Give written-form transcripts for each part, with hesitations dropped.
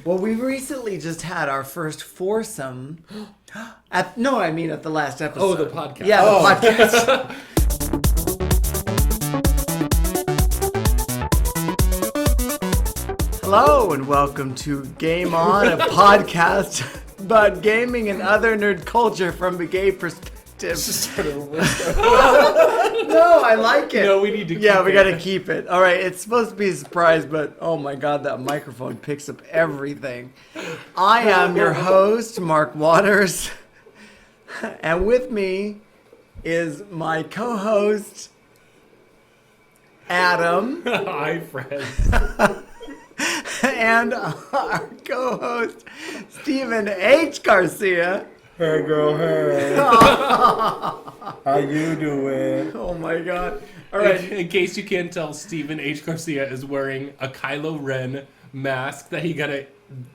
Well, we recently just had our first foursome. At the last episode. Oh, the podcast. Yeah, the podcast. Hello and welcome to Game On, a podcast about gaming and other nerd culture from a gay perspective. No, I like it. No, we need to keep Yeah, we it. got to keep it. All right, it's supposed to be a surprise, but oh my god, that microphone picks up everything. I am your host, Mark Waters, and with me is my co-host, Adam. Hi, friends. And our co-host, Stephen H. Garcia. Hey girl, hey. How you doing? Oh my god. All right. In case you can't tell, Stephen H. Garcia is wearing a Kylo Ren mask that he got at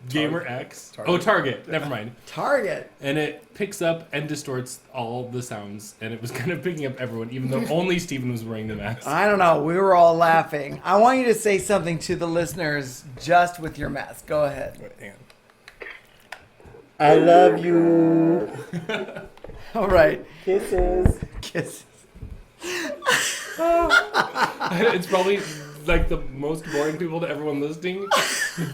GaymerX. Target. Never mind. Target. And it picks up and distorts all the sounds. And it was kind of picking up everyone, even though only Stephen was wearing the mask. I don't know. We were all laughing. I want you to say something to the listeners just with your mask. Go ahead. Wait, hang on. I love you. All right. Kisses. Kisses. It's probably like the most boring people to everyone listening,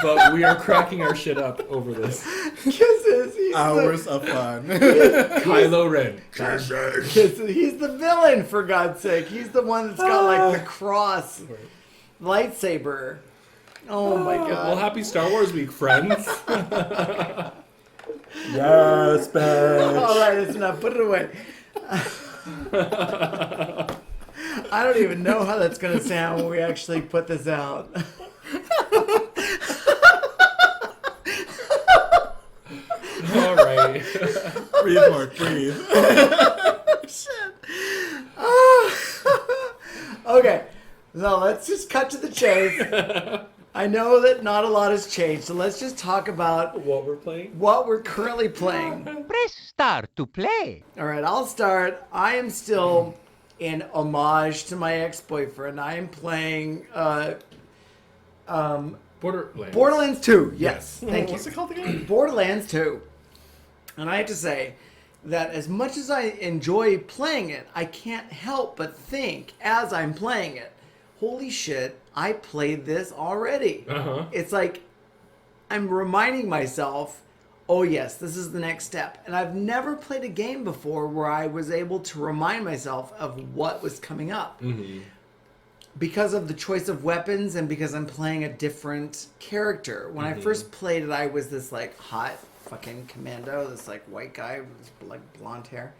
but we are cracking our shit up over this. Kisses. Hours of fun. Kylo Ren. Kisses. He's the villain, for God's sake. He's the one that's got like the cross lightsaber. Oh my god. Well, happy Star Wars week, friends. Yes, bitch. All right, it's enough. Put it away. I don't even know how that's going to sound when we actually put this out. All right. Breathe, Mark, breathe. Shit. Okay, so let's just cut to the chase. I know that not a lot has changed, so let's just talk about What we're playing? what we're currently playing. Press start to play. All right, I'll start. I am still in homage to my ex-boyfriend. I am playing Borderlands 2. Yes, thank you. What's it called again? Borderlands 2. And I have to say that as much as I enjoy playing it, I can't help but think as I'm playing it, holy shit, I played this already. Uh-huh. It's like I'm reminding myself, oh yes, this is the next step. And I've never played a game before where I was able to remind myself of what was coming up. Mm-hmm. Because of the choice of weapons and because I'm playing a different character. When I first played it, I was this like hot fucking commando, this like white guy with like blonde hair.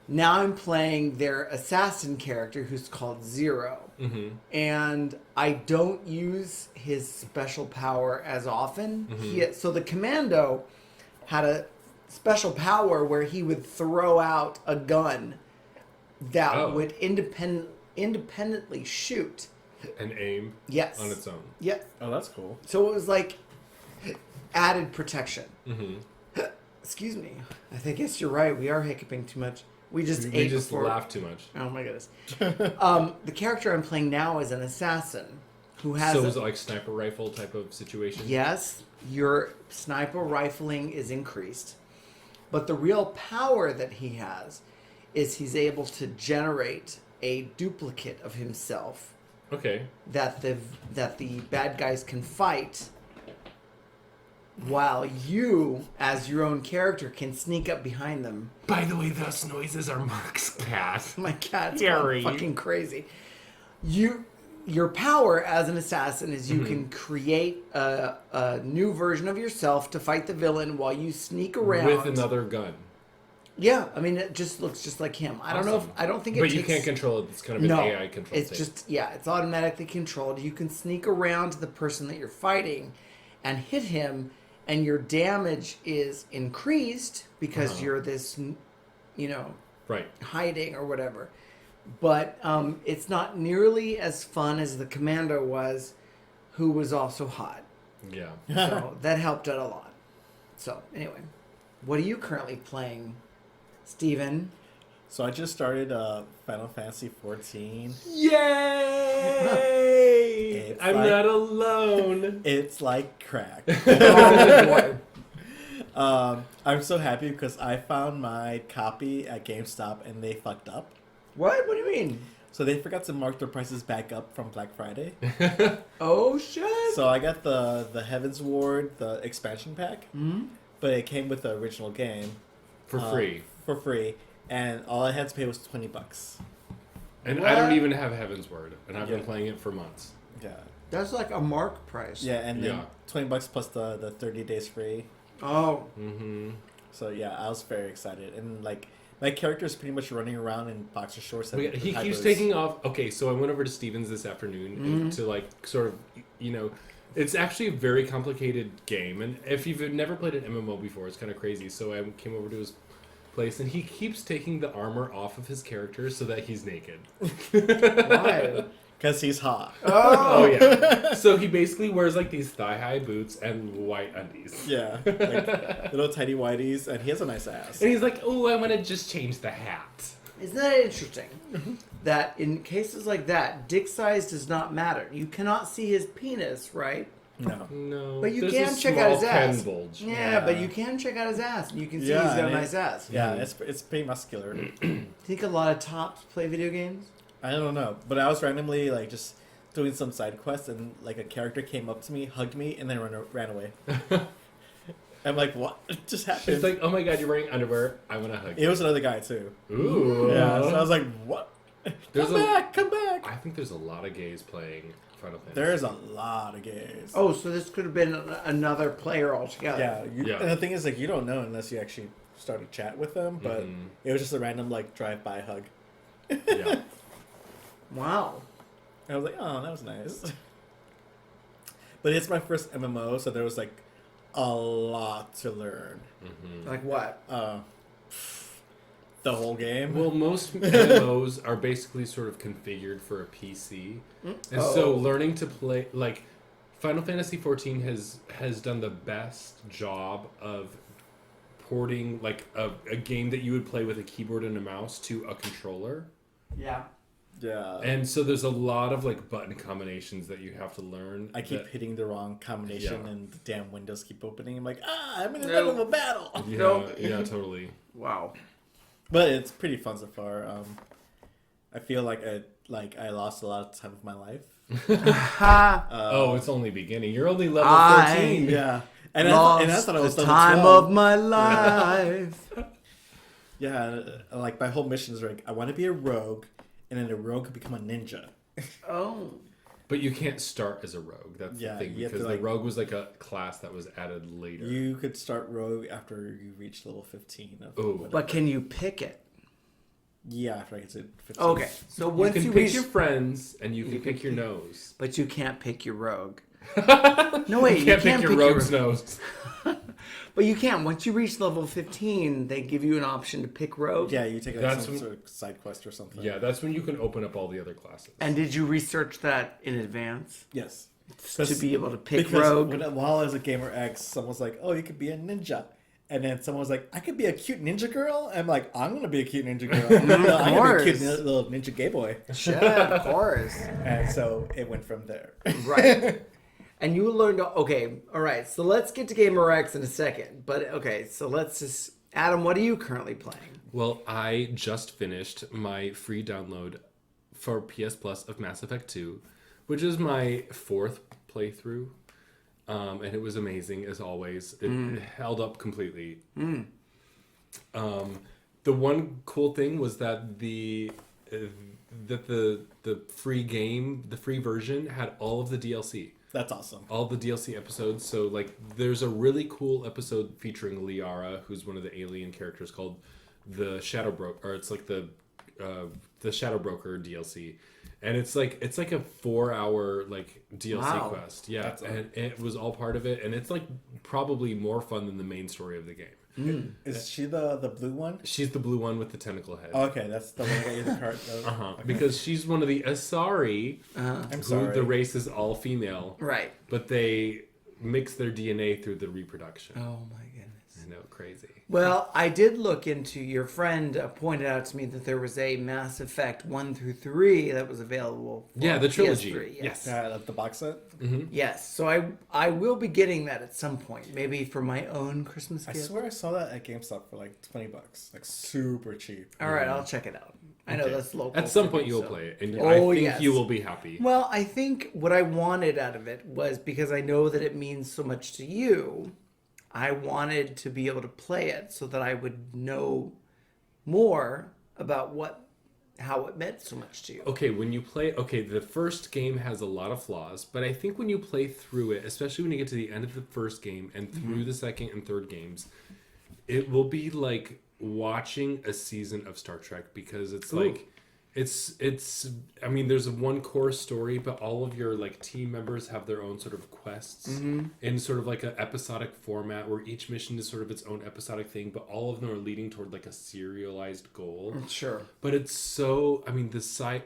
Now I'm playing their assassin character who's called Zero. Mm-hmm. And I don't use his special power as often. So the commando had a special power where he would throw out a gun that would independently shoot. And aim Yes. on its own. Yeah. Oh, that's cool. So it was like added protection. Mm-hmm. Excuse me. I guess you're right. We are hiccuping too much. We just We ate just before. laugh too much. Oh my goodness. The character I'm playing now is an assassin who has. So is it like sniper rifle type of situation? Yes, your sniper rifling is increased, but the real power that he has is he's able to generate a duplicate of himself Okay. that the bad guys can fight, while you, as your own character, can sneak up behind them. By the way, those noises are Mark's cat. My cat's Gary. gone fucking crazy. Your power as an assassin is you can create a new version of yourself to fight the villain while you sneak around With another gun. Yeah, I mean it just looks just like him. I don't know if Awesome. I don't think it But takes... you can't control it. It's kind of an No, AI control it's thing. just it's automatically controlled. You can sneak around to the person that you're fighting and hit him, and your damage is increased because you're this, Right. hiding or whatever. But it's not nearly as fun as the commando was, who was also hot. Yeah. So that helped out a lot. So anyway, what are you currently playing, Steven? So I just started Final Fantasy 14. Yay! I'm not alone. It's like crack. Oh, boy. I'm so happy because I found my copy at GameStop and they fucked up. What? What do you mean? So they forgot to mark their prices back up from Black Friday. Oh, shit. So I got the Heaven's Ward, the expansion pack, but it came with the original game For free. For free, and all I had to pay was $20. And What? I don't even have Heaven's Word, and I've been Yeah. playing it for months. Yeah, That's like a mark price. yeah, and then Yeah. $20 plus the 30 days free. Oh. Mm-hmm. So yeah, I was very excited, and like my character is pretty much running around in boxer shorts. And He high keeps boots. taking off. Okay, so I went over to Steven's this afternoon to like sort of, you know, it's actually a very complicated game, and if you've never played an MMO before, it's kind of crazy. So I came over to his place, and he keeps taking the armor off of his character so that he's naked. Why? Because he's hot. Oh yeah. So he basically wears like these thigh-high boots and white undies. Yeah, like little tiny whiteys, and he has a nice ass. And he's like, "Oh, I want to just change the hat." Isn't that interesting? That in cases like that, dick size does not matter. You cannot see his penis, right? No. No, But you there's can a check out his small ass. pen bulge. Yeah, Yeah. but you can check out his ass. You can see Yeah, he's got a and nice ass. Yeah, it's pretty muscular. Think a lot of tops play video games? I don't know, but I was randomly like just doing some side quests, and like a character came up to me, hugged me, and then ran away. I'm like, what just happened? It's like, "Oh my god, you're wearing underwear. I want to hug It you." was another guy too. Ooh. Yeah, so I was like, what? There's Come a- back, come back. I think there's a lot of gays playing Final Fantasy. There's a lot of gays. Oh, so this could have been another player altogether. Yeah, Yeah. And the thing is, like, you don't know unless you actually start a chat with them. But Mhm. it was just a random like drive-by hug. Yeah. Wow. And I was like, oh, that was nice. But it's my first MMO, so there was like a lot to learn. Like what? The whole game. Well, most MMOs are basically sort of configured for a PC, and so learning to play like Final Fantasy XIV has done the best job of porting like a game that you would play with a keyboard and a mouse to a controller. Yeah. Yeah. And so there's a lot of like button combinations that you have to learn. I keep that- hitting the wrong combination, Yeah. and the damn windows keep opening. I'm like, I'm in the middle of a battle. Yeah, No. yeah, totally. Wow. But it's pretty fun so far. I feel like I lost a lot of time of my life. Ha! Oh, it's only beginning. You're only level I- 14. Yeah, and Lost I thought I was the level time 12. of my life. Yeah, like my whole mission is like I want to be a rogue, and then a rogue could become a ninja. Oh. But you can't start as a rogue. That's Yeah, the thing. you have to, Because the like- rogue was like a class that was added later. You could start rogue after you reach level 15. Of Ooh. whatever. But can you pick it? Yeah, after I get to 15. Okay. So You once can you pick reach, your friends and you can pick your nose. but you can't pick your rogue. No wait, You can't pick your rogue's nose. But you can. Once you reach level 15, they give you an option to pick rogue. Yeah, you take like That's some when- sort of side quest or something. Yeah, that's when you can open up all the other classes. And did you research that in advance Yes. to be able to pick Because rogue? while I was a GaymerX, someone was like, "Oh, you could be a ninja," and then someone was like, "I could be a cute ninja girl." I'm like, "I'm gonna be a cute ninja girl. I'm gonna be a cute course. little ninja gay boy." Shit, of course. And so it went from there. Right. And you learned, okay, all right, so let's get to GaymerX in a second. But, okay, so let's just, Adam, what are you currently playing? Well, I just finished my free download for PS Plus of Mass Effect 2, which is my 4th playthrough. And it was amazing, as always. It held up completely. The one cool thing was that the free game, the free version, had all of the DLC. That's awesome. All the DLC episodes. So like there's a really cool episode featuring Liara, who's one of the alien characters, called the Shadow Broker, or it's like the Shadow Broker DLC. And it's like a 4-hour like DLC Wow. quest. Yeah. That's And it was all part of it, and it's like probably more fun than the main story of the game. Is she the blue one? She's the blue one with the tentacle head. Oh, okay, that's the one that got you the card. Uh-huh. Because she's one of the Asari, I'm who sorry. the race is all female. Right. But they mix their DNA through the reproduction. Oh, my goodness. And note crazy. Well, I did look into, your friend pointed out to me that there was a Mass Effect 1 through 3 that was available for Yeah, the trilogy. PS3. Yes. The box set. Yes, so I will be getting that at some point, maybe for my own Christmas I gift. swear I saw that at GameStop for like $20, like super cheap. All right, I'll check it out. I know Okay. that's local. At some for point me, you will so- play it, and Oh, I think yes. you will be happy. Well, I think what I wanted out of it was, because I know that it means so much to you, I wanted to be able to play it so that I would know more about how it meant so much to you. Okay, when you play, the first game has a lot of flaws, but I think when you play through it, especially when you get to the end of the first game and through the second and third games, it will be like watching a season of Star Trek, because it's like it's I mean, there's one core story, but all of your like team members have their own sort of quests in sort of like an episodic format where each mission is sort of its own episodic thing, but all of them are leading toward like a serialized goal. Sure. But it's so, I mean,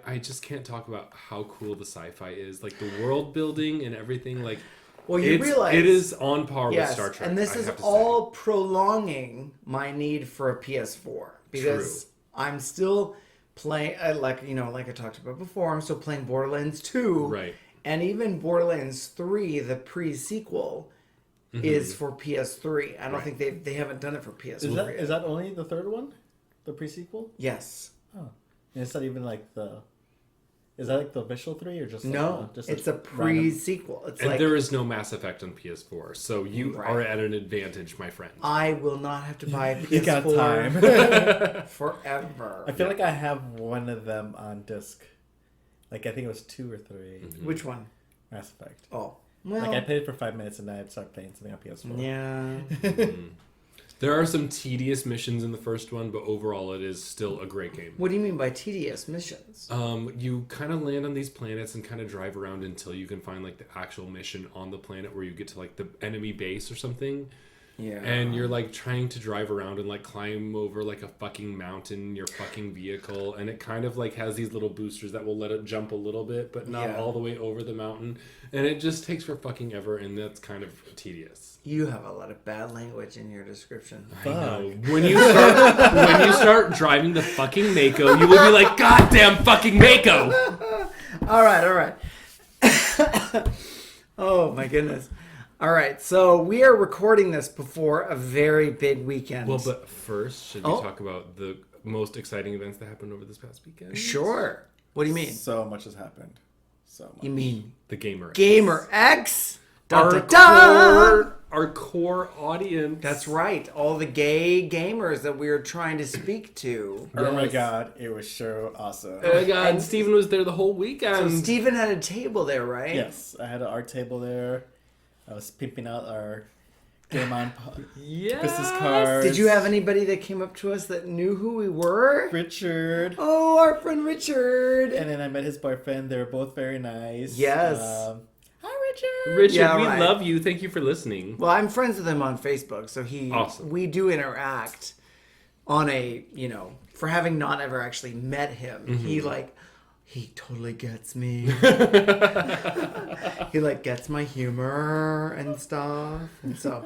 I just can't talk about how cool the sci-fi is, like the world building and everything. Like, Well, you realize it is on par with yes, Star Trek. and this I is have to all prolonging my need for a PS4, because I'm still playing, like I talked about before, I'm still playing Borderlands 2, Right. And even Borderlands 3, the pre-sequel, is for PS3. I don't think they haven't done it for PS4. Is that only the third one, the pre-sequel? Yes. Oh, and it's not even like the. Is that like the official 3 or just like No, just it's a random- pre-sequel. It's And like, there is no Mass Effect on PS4, so you Right. are at an advantage, my friend. I will not have to buy a PS4 You got time. forever. I feel like I have one of them on disc. Like I think it was 2 or 3. Which one? Mass Effect. Oh. Well, Like I played it for 5 minutes and then I'd start playing something on PS4. yeah. There are some tedious missions in the first one, but overall it is still a great game. What do you mean by tedious missions? You kind of land on these planets and kind of drive around until you can find like the actual mission on the planet where you get to like the enemy base or something. Yeah. And you're like trying to drive around and like climb over like a fucking mountain in your fucking vehicle, and it kind of like has these little boosters that will let it jump a little bit but not Yeah. all the way over the mountain, and it just takes for fucking ever, and that's kind of tedious. You have a lot of bad language in your description. I know. When you start driving the fucking Mako, you will be like, goddamn fucking Mako. All right. Oh my goodness. All right, so we are recording this before a very big weekend. Well, but first, should we talk about the most exciting events that happened over this past weekend? Sure. What do you mean? So much has happened. So much. You mean The GaymerX. GaymerX? Dun, dun, dun! Our core audience. That's right. All the gay gamers that we are trying to speak to. Oh my Yes. god, it was so awesome. Oh my god, Steven was there the whole weekend. So Steven had a table there, right? Yes, I had an art table there. I was pimping out our Game On Yes. Christmas cards. Did you have anybody that came up to us that knew who we were? Richard? Oh, our friend Richard. And then I met his boyfriend. They were both very nice. Yes. Hi, Richard. Richard, Yeah, we right. love you. Thank you for listening. Well, I'm friends with him on Facebook, so Awesome. we do interact on a, for having not ever actually met him. Mm-hmm. He totally gets me. He gets my humor and stuff. And so,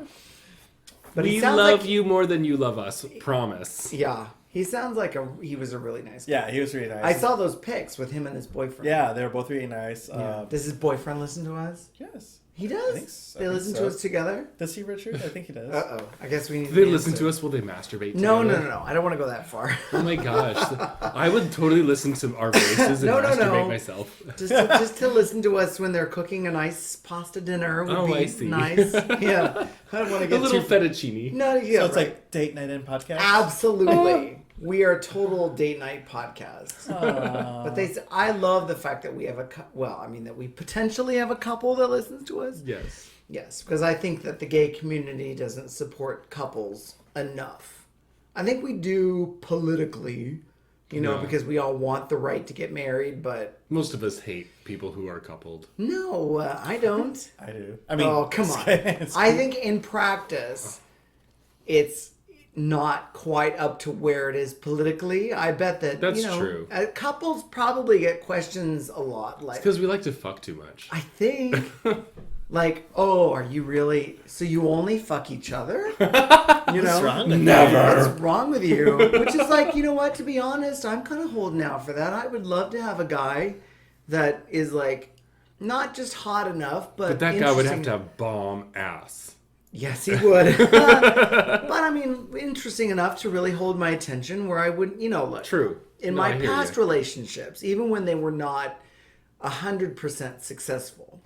but he We sounds love like, you more than you love us. Promise. Yeah, he sounds like he was a really nice guy. Yeah, he was really nice. I saw those pics with him and his boyfriend. Yeah, they were both really nice. Yeah. Does his boyfriend listen to us? Yes. He does. I They think listen so. to us together. Does he, Richard? I think he does. Uh oh. I guess we need. Do they an listen answer. to us? Will they masturbate No. together? I don't want to go that far. Oh my gosh. I would totally listen to our voices and No. masturbate myself. just to listen to us when they're cooking a nice pasta dinner would be I see. nice. Yeah. I don't want to A get little too fettuccine. No, yeah, So it's right. like date night and podcast? Absolutely. We are a total date night podcast. Aw. But I love the fact that we have that we potentially have a couple that listens to us. Yes. Yes, because I think that the gay community doesn't support couples enough. I think we do politically, No. because we all want the right to get married, but Most of us hate people who are coupled. no, I don't. I do. I mean, Oh, come on. I think in practice, it's not quite up to where it is politically. I bet that, That's true. Couples probably get questions a lot. Like, Because we like to fuck too much. I think, Like, oh, are you really? So you only fuck each other? You know, What's wrong with Never. what's wrong with you? Which is like, you know what? To be honest, I'm kind of holding out for that. I would love to have a guy that is like not just hot enough, But that guy would have interesting- to have bomb ass. Yes, he would. But I mean, interesting enough to really hold my attention where I wouldn't, you know, look. True. In No, my I hear past you. relationships, even when they were not 100% successful,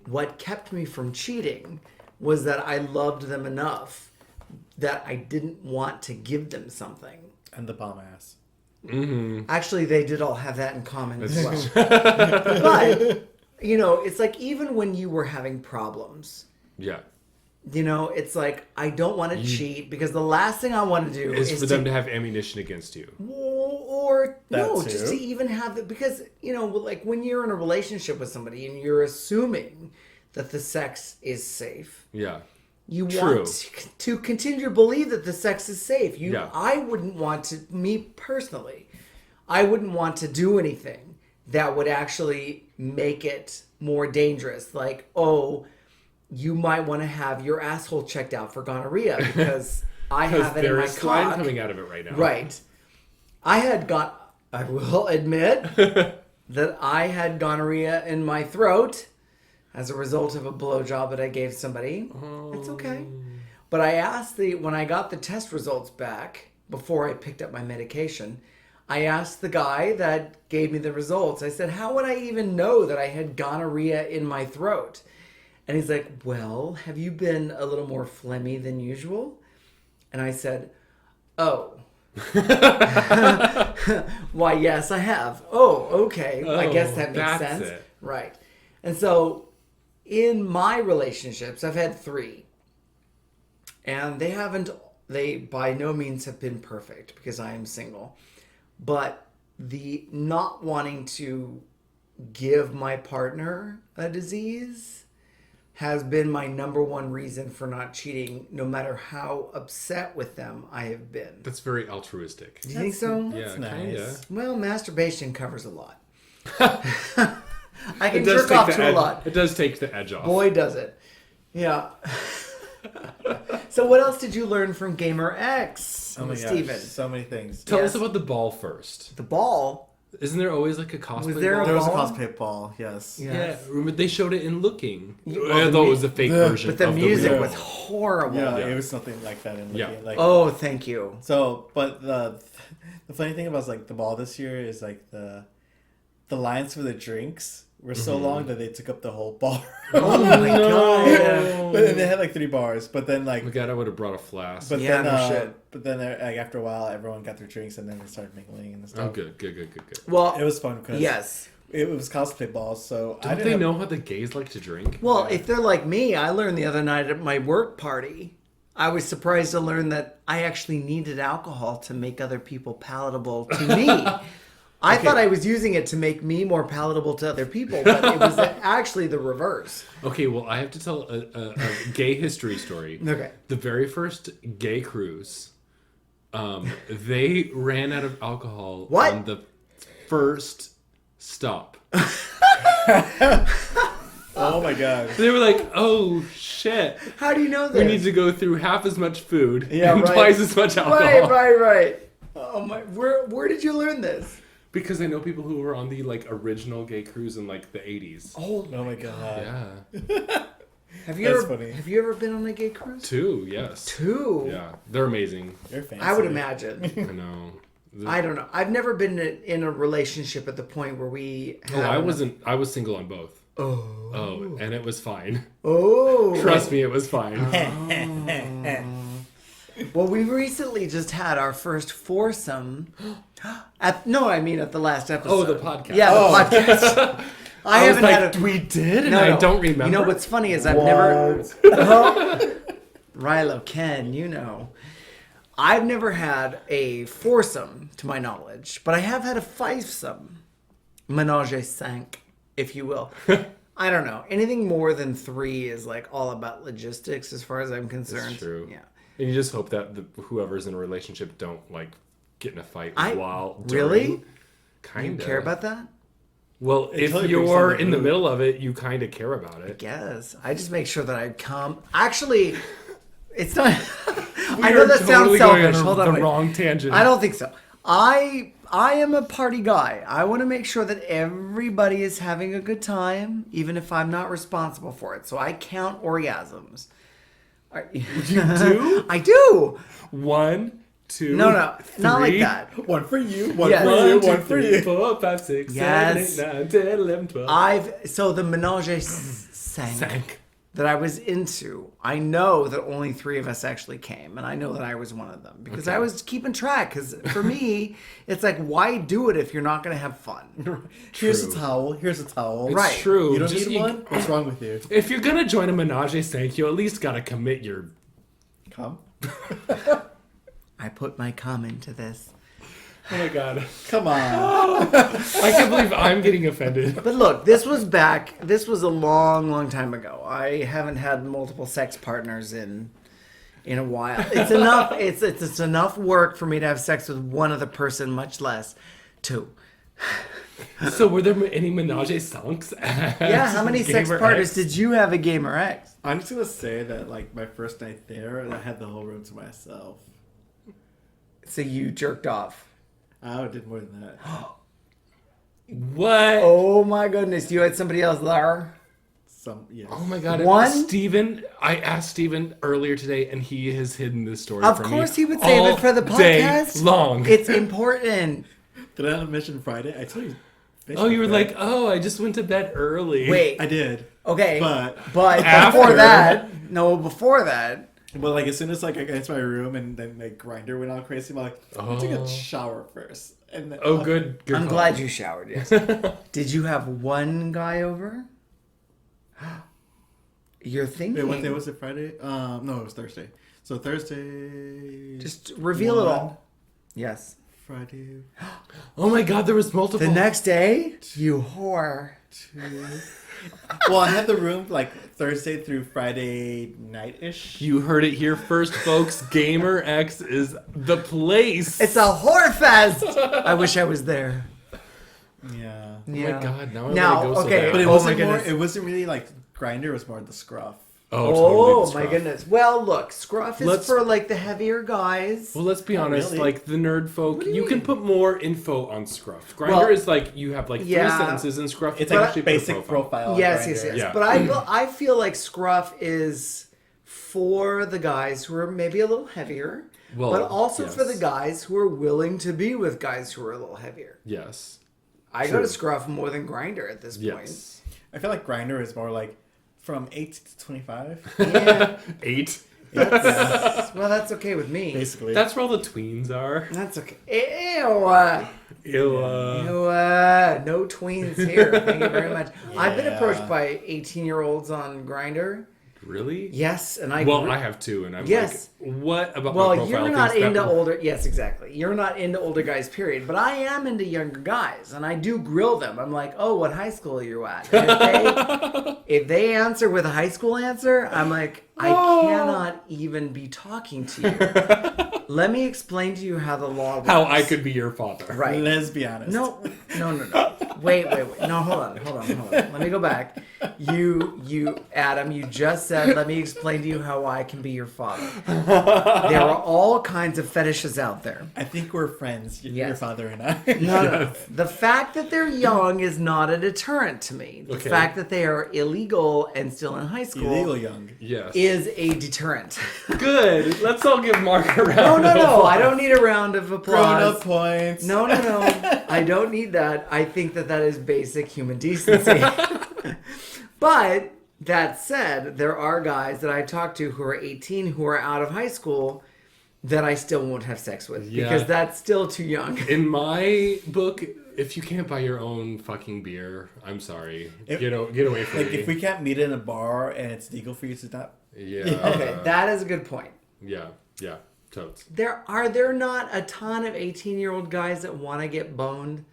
what kept me from cheating was that I loved them enough that I didn't want to give them something. And the bomb ass. Actually, they did all have that in common as well. But, you know, it's like even when you were having problems, Yeah. you know, it's like I don't want to cheat because the last thing I want to do Is is for them to have ammunition against you. or no, That just too. to even have the because you know, like when you're in a relationship with somebody and you're assuming that the sex is safe, Yeah. you True. want to continue to believe that the sex is safe. Yeah. I wouldn't want to, me personally, I wouldn't want to do anything that would actually make it more dangerous. Like, oh, you might want to have your asshole checked out for gonorrhea because I have it in there my is slime cock. coming out of it right now. Right. I will admit that I had gonorrhea in my throat as a result of a blowjob that I gave somebody. It's okay. But I asked when I got the test results back, before I picked up my medication, I asked the guy that gave me the results, I said, how would I even know that I had gonorrhea in my throat? And he's like, well, have you been a little more phlegmy than usual? And I said, oh. Why, yes, I have. Oh, okay. I guess that makes that's sense. it. Right. And so in my relationships, I've had 3. And they by no means have been perfect because I am single. But the not wanting to give my partner a disease has been my number one reason for not cheating, no matter how upset with them I have been. That's very altruistic. Do you think so? Yeah, nice. kinda. Well, masturbation covers a lot. I can It does jerk take off the to a edge. lot. It does take the edge off. Boy, does it. Yeah. So what else did you learn from Gamer X, Oh my Steven? gosh, so many things. Tell Yes. us about the ball first. The ball. Isn't there always like a cosplay there ball? a There was a ball? cosplay ball, yes. Yeah. Yeah, remember they showed it in Looking. well, I the thought it mu- was a fake version. But the of music real was ball. horrible. Yeah, Yeah. it was something like that in Yeah. looking like Oh, thank you. So, but the funny thing about like the ball this year is like the lines for the drinks were so long that they took up the whole bar. Oh my god. But then they had like 3 bars. But then like, Oh my god, I would have brought a flask. but Yeah, then no shit. but then like after a while, everyone got their drinks and then they started mingling and stuff. Oh, good. Well, It was fun because yes. it was cosplay balls. So I Don't didn't they have- know how the gays like to drink? Well, if they're like me, I learned the other night at my work party. I was surprised to learn that I actually needed alcohol to make other people palatable to me. I thought I was using it to make me more palatable to other people, but it was actually the reverse. Okay, well, I have to tell a gay history story. Okay. The very first gay cruise, they ran out of alcohol What? on the first stop. Oh my god. They were like, "Oh shit, How do you know this? we need to go through half as much food Yeah, and right. twice as much alcohol." Right. Oh my! Where did you learn this? Because I know people who were on the like original gay cruise in like the 80s. Oh, Oh my god. Yeah, have you That's ever funny. have you ever been on a gay cruise? 2, yes. 2. Yeah, they're amazing. You're fancy. I would imagine. I know. I don't know. I've never been in a relationship at the point where we. Oh, had I enough- wasn't. I was single on both. Oh. Oh, and it was fine. Oh. Trust me, it was fine. Well, we recently just had our first foursome. At the last episode. Oh, the podcast. Yeah, the podcast. I was haven't like, had a. we did, and No, I no. don't remember. You know what's funny is I've never. Rilo, Ken, you know. I've never had a foursome, to my knowledge, but I have had a fivesome. Ménage cinq, if you will. I don't know. Anything more than 3 is like all about logistics as far as I'm concerned. It's true. Yeah. And you just hope that whoever's in a relationship don't like get in a fight I while really? during. You Kind of care about that? Well, It if totally brings you're down the in the mood. middle of it, you kind of care about I it. guess. I just make sure that I come. Actually, it's not. We I know are that sounds totally going selfish. on Hold on. the wait. wrong tangent. I don't think so. I am a party guy. I want to make sure that everybody is having a good time, even if I'm not responsible for it. So I count orgasms. You do? I do. 1, 2, No, not like 3. that. One for you, one Yes. for 1, you, 2, one for 3, you. 4, 5, 6, Yes. 7, 8, 9, 10, 11, 12. So the ménage cinq Sank. that I was into, I know that only 3 of us actually came, and I know that I was one of them because I was keeping track. Because for me, it's like, why do it if you're not going to have fun? Here's True. a towel. Here's a towel. It's Right. true. You don't Just- need one? What's wrong with you? If you're gonna join a menage sank, you at least gotta commit your. Come. I put my cum into this. Oh my god! Come on. I can't believe I'm getting offended. But look, this was a long, long time ago. I haven't had multiple sex partners in a while. It's enough. It's enough work for me to have sex with one other person, much less 2. So were there any menage sanks? Yeah, how many sex partners did you have at GaymerX? I'm just gonna say that like my first night there, I had the whole room to myself. So you jerked off. I did more than that. What? Oh my goodness, you had somebody else there? Yes. Oh my god! One? Steven, I asked Steven earlier today, and he has hidden this story Of from me. course he would save all it for the day podcast. long. It's important. Did I not mention Friday? I told you. Oh, you were Facebook like, that. oh, I just went to bed early. Wait. I did. Okay. But After. before that. But like as soon as like I got into my room and then like Grinder went all crazy, I'm like, I'm gonna take a shower first. And then, Oh, good. I'm call. glad you showered, yes. Did you have one guy over? You're thinking. Wait, what day was it? Friday? No, it was Thursday. So Thursday. Just reveal it all. Yes. Friday. Oh my god, there was multiple. The next day, you whore. 2. Well, I had the room like Thursday through Friday night ish. You heard it here first, folks. GaymerX is the place. It's a whore fest. I wish I was there. Yeah. Oh my god, now I Now, want to go okay, so bad. But it Oh wasn't my more. goodness. It wasn't really like Grinder. It was more the scruff. Oh, Oh totally my scruff. goodness. Well, look, scruff is Let's- for like the heavier guys. Well, let's be honest. really? Like the nerd folk, What do you you can mean? put more info on Scruff. Grinder Well, is like you have like 3 yeah. sentences, and Scruff It's you like actually a put a basic profile. on Yes, Grindr. yes, yes. Yeah. But I feel like scruff is for the guys who are maybe a little heavier, Well, but also yes. for the guys who are willing to be with guys who are a little heavier. Yes. I go True. to scruff more than grinder at this point. Yes. I feel like Grinder is more like from 8 to 25, Yeah, 8. well, that's okay with me. basically. That's where all the tweens are. That's okay. Ew. Ew. No tweens here. Thank you very much. I've been Yeah. approached by 18-year-olds on Grinder. Really? Yes, and I Well, I have 2, and I'm Yes. like, what about my Well, profile? you're not thinks that into will- older. Yes, exactly. You're not into older guys, period. But I am into younger guys, and I do grill them. I'm like, oh, what high school are you at? And if they answer with a high school answer, I'm like, I cannot even be talking to you. Let me explain to you how the law works. How I could be your father. Right. Let's be honest. No. Wait. No, hold on. Let me go back. You, Adam, you just said, let me explain to you how I can be your father. There are all kinds of fetishes out there. I think we're friends. Your Yes. father and I. No. The fact that they're young is not a deterrent to me. The Okay. fact that they are illegal and still in high school Illegal young. Yes. is a deterrent. Good. Let's all give Mark a round. No. I don't need a round of Grown applause. up points. No. I don't need that. I think that is basic human decency. But that said, there are guys that I talk to who are 18 who are out of high school that I still won't have sex with Yeah. because that's still too young. In my book, if you can't buy your own fucking beer, I'm sorry. Get away from Like me. if we can't meet in a bar and it's legal for you to not. Yeah. Okay, that is a good point. Yeah. Totes. Are there not a ton of 18-year-old guys that want to get boned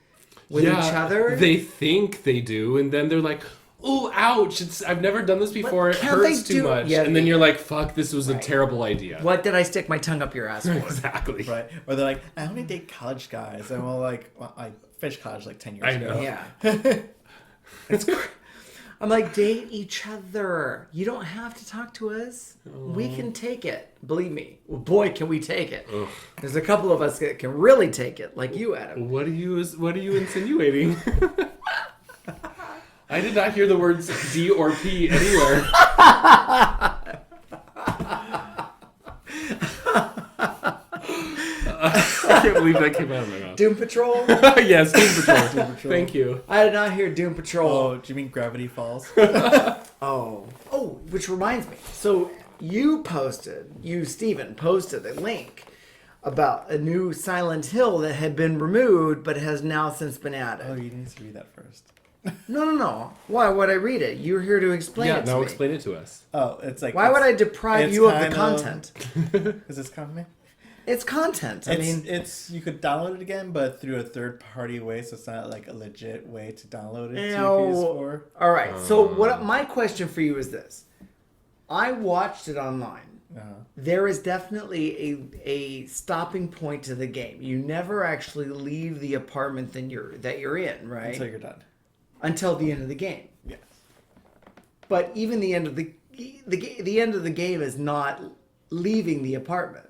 with each other? They think they do, and then they're like, "Oh, ouch! I've never done this before. It can't they hurts too do- much." Yeah, and then you're like, "Fuck! This was a terrible idea." What did I stick my tongue up your ass for? Exactly. Right. Or they're like, I only date college guys. And we're like, well, I finished college like 10 years I ago. know. Yeah. I'm like, date each other. You don't have to talk to us. We can take it. Believe me. Well, boy, can we take it. Ugh. There's a couple of us that can really take it, like you, Adam. What are you insinuating? I did not hear the words D or P anywhere. I can't believe that came out of my mouth. Doom Patrol? Yes, Doom Patrol. Doom Patrol. Thank you. I did not hear Doom Patrol. Oh, do you mean Gravity Falls? Oh, which reminds me. So you, Steven, posted a link about a new Silent Hill that had been removed but has now since been added. Oh, you need to read that first. No. Why would I read it? You're here to explain it to now me. explain it to us. Oh, it's like... Why would I deprive you of the content? Is this content? It's content. I mean, it's you could download it again, but through a third-party way, so it's not like a legit way to download it to PS4. All right. So my question for you is this: I watched it online. There is definitely a stopping point to the game. You never actually leave the apartment that you're in, right? Until you're done. Until the end of the game. Yes. But even the end of the end of the game is not leaving the apartment.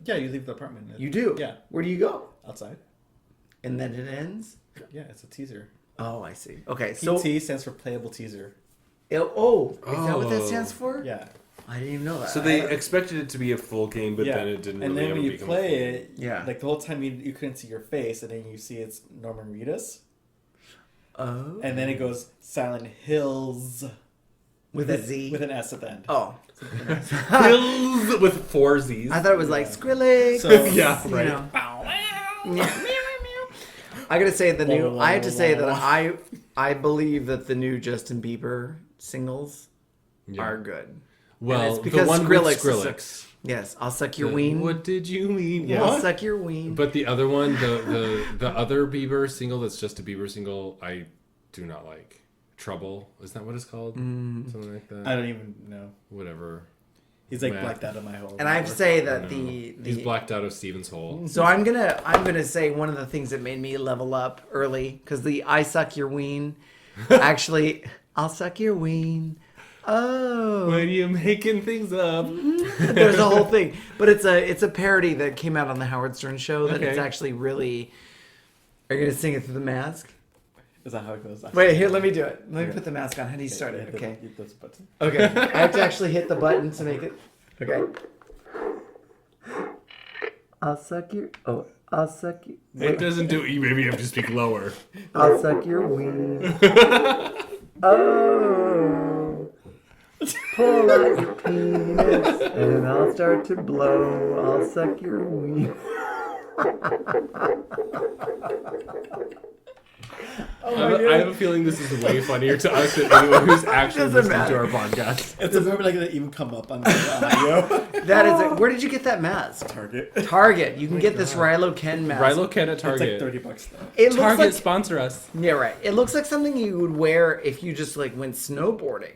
Yeah, you leave the apartment. You do. Yeah. Where do you go? Outside. And then it ends. Yeah, it's a teaser. Oh, I see. Okay, so PT stands for playable teaser. Is that what that stands for? Yeah. I didn't even know that. So they expected it to be a full game, but then it didn't and really then ever when you become play a it, Yeah. like the whole time you couldn't see your face, and then you see it's Norman Reedus. Oh. And then it goes Silent Hills. With a Z? With an S at the end. Oh. Hills with 4 Z's. I thought it was like Skrillex. So, yeah, you right. know. I gotta say I have to say that I believe that the new Justin Bieber singles are good. Well, And it's because the one Skrillex with is Skrillex. Yes, I'll suck your ween. What did you mean? Yeah. I'll What? suck your ween. But the other one, the other Bieber single that's just a Bieber single, I do not like. Trouble, is that what it's called? Something like that. I don't even know. Whatever. He's like Matt. blacked out of my whole. And I have to say I that don't know. the He's blacked out of Steven's hole. So I'm gonna say one of the things that made me level up early, because the I suck your ween, actually I'll suck your ween. Oh, When you making things up. there's a whole thing, but it's a parody that came out on the Howard Stern show. That it's Okay. actually really. Are you gonna sing it through the mask? Is that how it goes? Wait, here, let me do it. Let me Okay. put the mask on. How do you start You it? hit the- Okay. you hit those buttons. Okay. I have to actually hit the button to make it. Okay. I'll suck your. Oh, I'll suck you. It doesn't do it. Maybe you have to speak lower. I'll suck your ween. Oh. Pull out your penis and I'll start to blow. I'll suck your ween. I have a feeling this is way funnier to us than anyone who's actually Doesn't listening to matter. our podcast. It's probably like it even come up on the audio. That is it. Where did you get that mask? Target. Target. You can get this Rilo Ken mask. Rilo Ken at It's like Target. $30 though. It looks Target like sponsor us. yeah, right. It looks like something you would wear if you just like went snowboarding.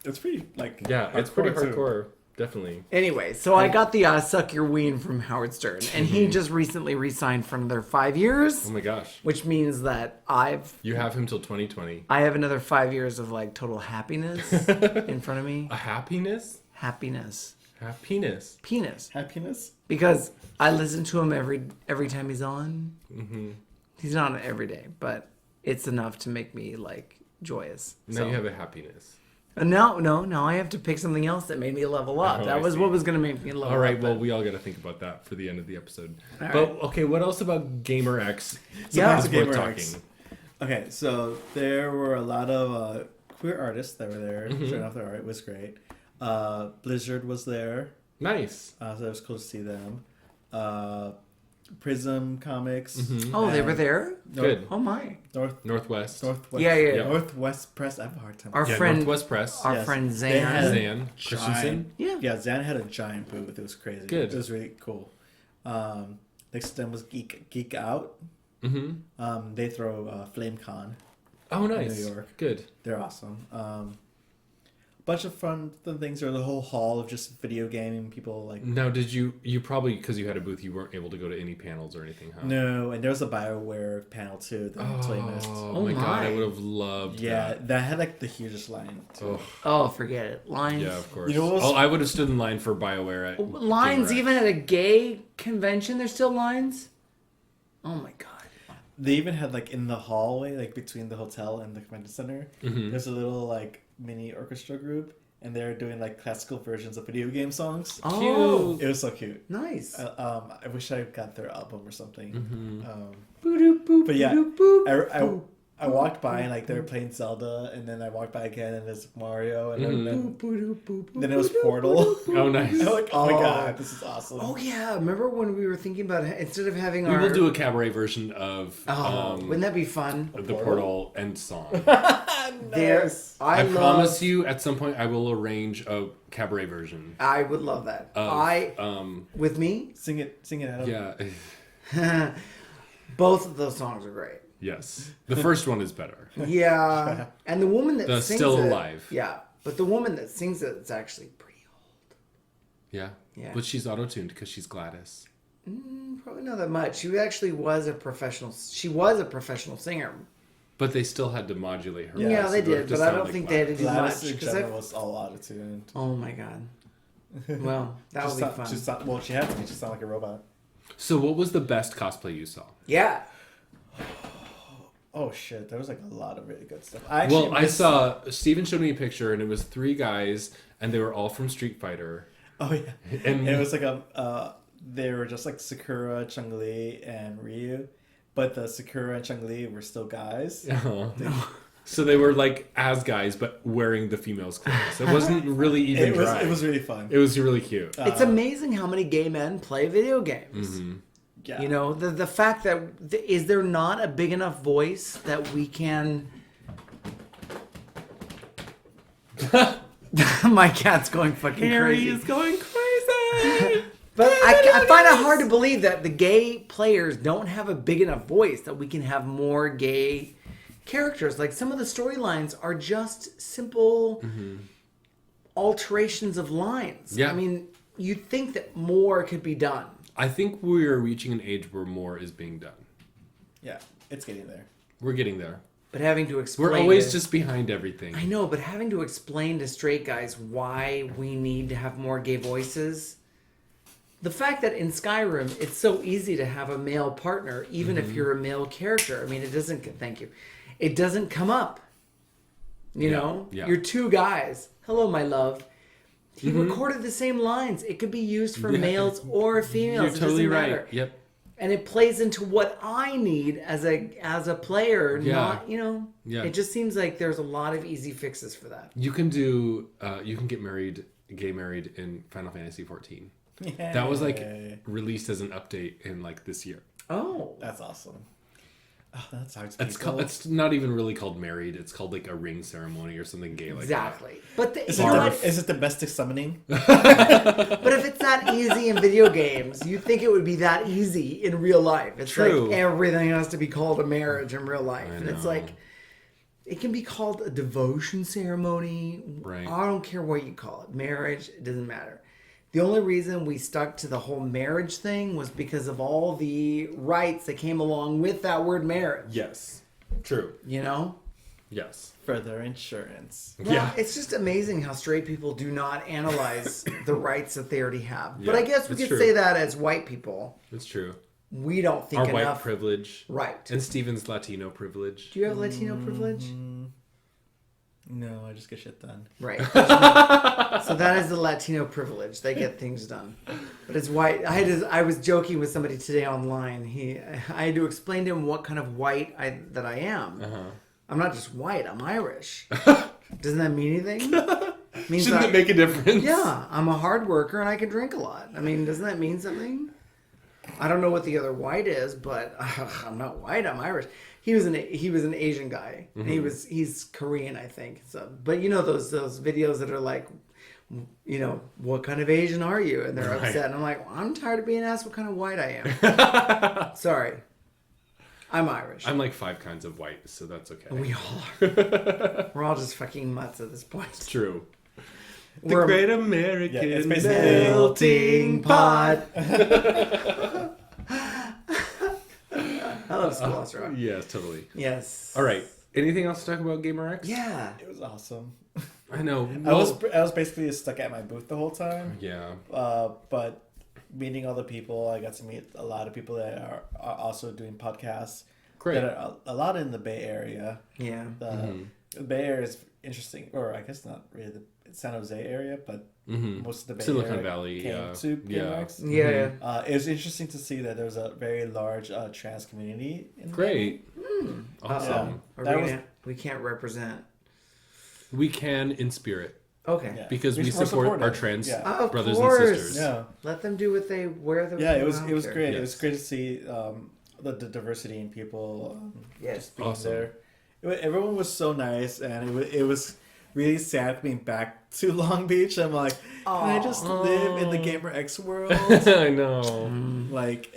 It's pretty like Yeah, it's pretty too. hardcore. Definitely. Anyway, so I got the Suck Your Ween from Howard Stern, and he just recently re-signed for another 5 years, Oh my gosh. which means that You have him till 2020. I have another 5 years of like total happiness in front of me. A happiness? Happiness, Happiness. penis, happiness. because I listen to him every time he's on. Mm-hmm. He's not on every day, but it's enough to make me like joyous. Now you have a happiness. And now I have to pick something else that made me level up. Oh, that I was see. what was going to make me level up. All right, well, but- we all got to think about that for the end of the episode. All But right. okay, what else about GaymerX? Yeah. is worth GaymerX. talking. Okay, so there were a lot of queer artists that were there Mm-hmm. showing off their art. It was great. Blizzard was there, Nice. so it was cool to see them. Prism Comics. Oh, they and were there? Good. Oh my. Northwest. Northwest. Yeah. Yeah. Northwest Press. I have a hard time. Our Yeah, friend Northwest Press. our Yes. friend They had- Zan. Zan Christensen. Yeah. Yeah, Zan had a giant booth. It was crazy. Good. It was really cool. Next to them was Geek Out. Mm-hmm. They throw FlameCon. Oh, nice. New York. Good. They're awesome. bunch of fun things. There was a whole hall of just video gaming people. Like Now, did you probably, because you had a booth, you weren't able to go to any panels or anything, huh? no, and there was a BioWare panel too that I totally missed. Oh my god, I would have loved Yeah, that. that had like the hugest line too. Oh, Oh, forget it. Lines. yeah, of course. You know what was- I would have stood in line for BioWare at Lines GaymerX. even at a gay convention. There's still lines. Oh my god. They even had like in the hallway, like between the hotel and the convention center, there's a little like mini orchestra group, and they're doing like classical versions of video game songs. Oh, It was so cute. nice. I wish I got their album or something. But yeah, I walked by and like they were playing Zelda, and then I walked by again and there's Mario, and then it was Portal. Oh, nice. I'm like, oh my god, this is awesome. Oh yeah, remember when we were thinking about instead of having We our will do a cabaret version of wouldn't that be fun? the Portal end song. There's I promise you, at some point, I will arrange a cabaret version. I would love that. Of, With me, Sing it out. yeah. both of those songs are great. Yes. The first one is better. Yeah, and the woman that The sings Still it, Alive. Yeah, but the woman that sings it is actually pretty old. Yeah. Yeah. But she's auto-tuned because she's Gladys. Probably not that much. She actually was a professional. She was a professional singer. But they still had to modulate her. Yeah, voice they in order did, to but I sound don't like think they had to do Gladys much. in 'cause general was all auto-tuned. oh my god. Well, that would be fun. Well, she had to be. She sounded like a robot. So what was the best cosplay you saw? Yeah. Oh shit, there was like a lot of really good stuff. I saw, Steven showed me a picture and it was 3 guys and they were all from Street Fighter. Oh yeah, And it was like they were just like Sakura, Chun-Li, and Ryu, but the Sakura and Chun-Li were still guys. So they were like as guys but wearing the females' clothes. It wasn't really even drag. It was really fun. It was really cute. It's amazing how many gay men play video games. Mm-hmm. Yeah. You know, the fact that is there not a big enough voice that we can. My cat's going fucking crazy. is going crazy. But I find it hard to believe that the gay players don't have a big enough voice that we can have more gay characters. Like some of the storylines are just simple alterations of lines. Yeah. I mean, you'd think that more could be done. I think we're reaching an age where more is being done. Yeah, it's getting there. We're getting there. But having to explain... We're always just behind everything. I know, but having to explain to straight guys why we need to have more gay voices... The fact that in Skyrim, it's so easy to have a male partner, even if you're a male character. I mean, it doesn't... Thank you. It doesn't come up. You know? Yeah. You're 2 guys. Hello, my love. He recorded the same lines. It could be used for males or females. You're totally it doesn't right. matter. Yep. And it plays into what I need as a player. Yeah. Not, you know. Yeah. It just seems like there's a lot of easy fixes for that. You can do. You can get married, gay married in Final Fantasy 14. Yeah. That was like released as an update in like this year. Oh, That's awesome. Oh, that sounds It's not even really called married. It's called like a ring ceremony or something gay like exactly. But Is you know what? it the domestic summoning? But if it's that easy in video games, you'd think it would be that easy in real life. It's True. like everything has to be called a marriage in real life. And it's know. like, it can be called a devotion ceremony. Right. I don't care what you call it. Marriage, it doesn't matter. The only reason we stuck to the whole marriage thing was because of all the rights that came along with that word marriage. Yes. True. You know? Yes. Further insurance. Well, Yeah. it's just amazing how straight people do not analyze the rights that they already have. Yeah, But I guess we it's could true. say that as white people, It's true. we don't think Our white enough. privilege. Right. And Steven's Latino privilege. Do you have Latino privilege? No, I just get shit done. Right. So that is the Latino privilege. They get things done. But it's white. I was joking with somebody today online. I had to explain to him what kind of white that I am. I'm not just white. I'm Irish. Doesn't that mean anything? Means Shouldn't that, it make a difference? Yeah, I'm a hard worker and I can drink a lot. I mean, doesn't that mean something? I don't know what the other white is, but I'm not white. I'm Irish. He was an Asian guy. And he's Korean, I think. So, but you know those videos that are like, you know, what kind of Asian are you? And they're Right. upset. And I'm like, well, I'm tired of being asked what kind of white I am. Sorry, I'm Irish. I'm like 5 kinds of white, so that's okay. We all are. We're all just fucking mutts at this point. It's true. The We're Great American Yeah, it's basically- melting pot. I love Schoolhouse Rock. Yes, totally. Yes. All right. Anything else to talk about GaymerX? Yeah. It was awesome. I know. I was basically stuck at my booth the whole time. Yeah. But meeting all the people, I got to meet a lot of people that are also doing podcasts. Great. That are a lot in the Bay Area. Yeah. The Bay Area is interesting, or I guess not really the San Jose area, but most of the Bay Silicon Area Valley, came yeah. to GaymerX. Yeah. It was interesting to see that there's a very large trans community. In Great. Awesome. We can't represent. We can in spirit Okay. Yeah. because we We're support our supportive. trans Yeah. Of brothers course. and sisters. Yeah, Let them do what they wear. yeah. It was I don't care. great. Yes. It was great to see the diversity in people. Yes. Just being Awesome. there. Everyone was so nice, and it was really sad being back to Long Beach. I'm like, can I just live in the GaymerX world? I know. like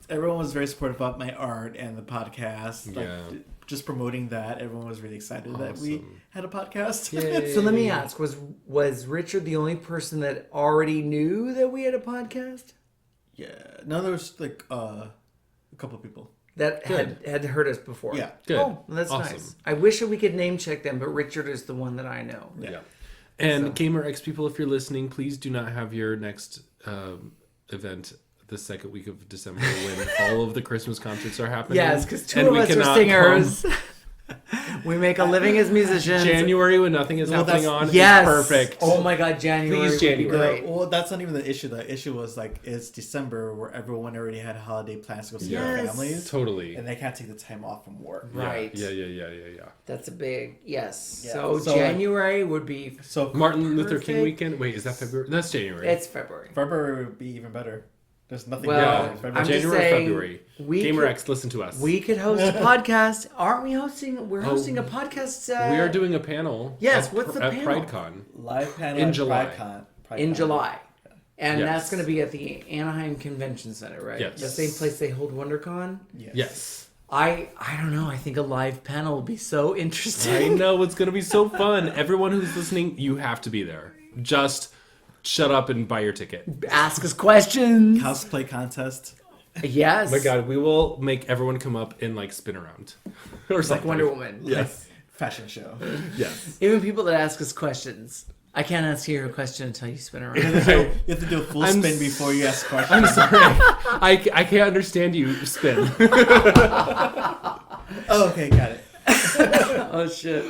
everyone was very supportive of my art and the podcast. Like, Yeah. just promoting that. Everyone was really excited that we Awesome. had a podcast. Yay. So let me ask: was Richard the only person that already knew that we had a podcast? Yeah. No, there was like a couple of people. That Good. had heard us before. Yeah. Good. Oh, well, that's Awesome. nice. I wish that we could name check them, but Richard is the one that I know. Yeah. And GaymerX people, if you're listening, please do not have your next event the second week of December when all of the Christmas concerts are happening. Yes, because two and of we us are cannot singers. We make a living as musicians. January when nothing is Well, happening that's- on Yes. is perfect. Oh my God, January. Please, would be January. great. Well, that's not even the issue. The issue was like it's December where everyone already had holiday plans to go see their Yes. families, Totally. and they can't take the time off from work. Right. Yeah. That's a big yes. Yeah. So, So, January would be. So Martin Luther King Perfect. weekend. Wait, is that February? That's January. It's February. February would be even better. There's nothing. Well, better yeah, than I'm February. just January, saying, February. we GaymerX, listen to us. We could host a podcast, aren't we? We're hosting a podcast. We are doing a panel. Yes, at, what's the at panel? PrideCon. Live panel In at July. In PrideCon. July. And Yes. that's going to be at the Anaheim Convention Center, right? Yes. The same place they hold WonderCon. Yes. I don't know. I think a live panel will be so interesting. I know it's gonna be so fun. Everyone who's listening, you have to be there. Just shut up and buy your ticket. Ask us questions. Cosplay contest. Yes. Oh my God, we will make everyone come up and like spin around, or Like something. Wonder Woman. Yes. Fashion show. Yes. Even people that ask us questions. I can't ask you a question until you spin around. You have to do a full I'm spin s- before you ask questions. I'm sorry. I can't understand you. Spin. Oh, okay, got it. Oh shit!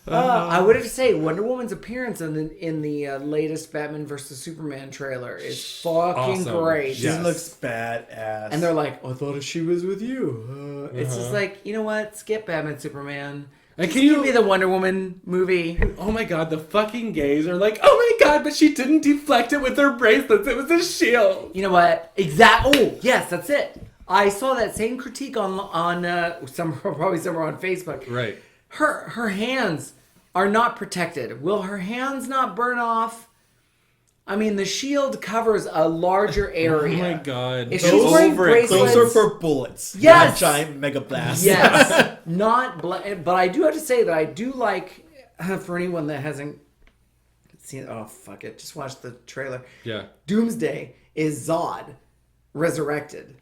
I would have to say Wonder Woman's appearance in the latest Batman vs Superman trailer is fucking Awesome. great. She Yes. looks badass. And they're like, "I thought she was with you." It's just like, you know what? Skip Batman Superman. And Just can give you? me the Wonder Woman movie. Oh my God, the fucking gays are like, oh my God, but she didn't deflect it with her bracelets. It was a shield. You know what? Oh, yes, that's it. I saw that same critique on probably somewhere on Facebook. Right. Her hands are not protected. Will her hands not burn off? I mean, the shield covers a larger area. Oh my God. If Go she's wearing over it. bracelets- those are for bullets. Yes! Not giant mega blasts. Yes, but I do have to say that I do like, for anyone that hasn't seen, oh fuck it, just watch the trailer. Yeah. Doomsday is Zod resurrected.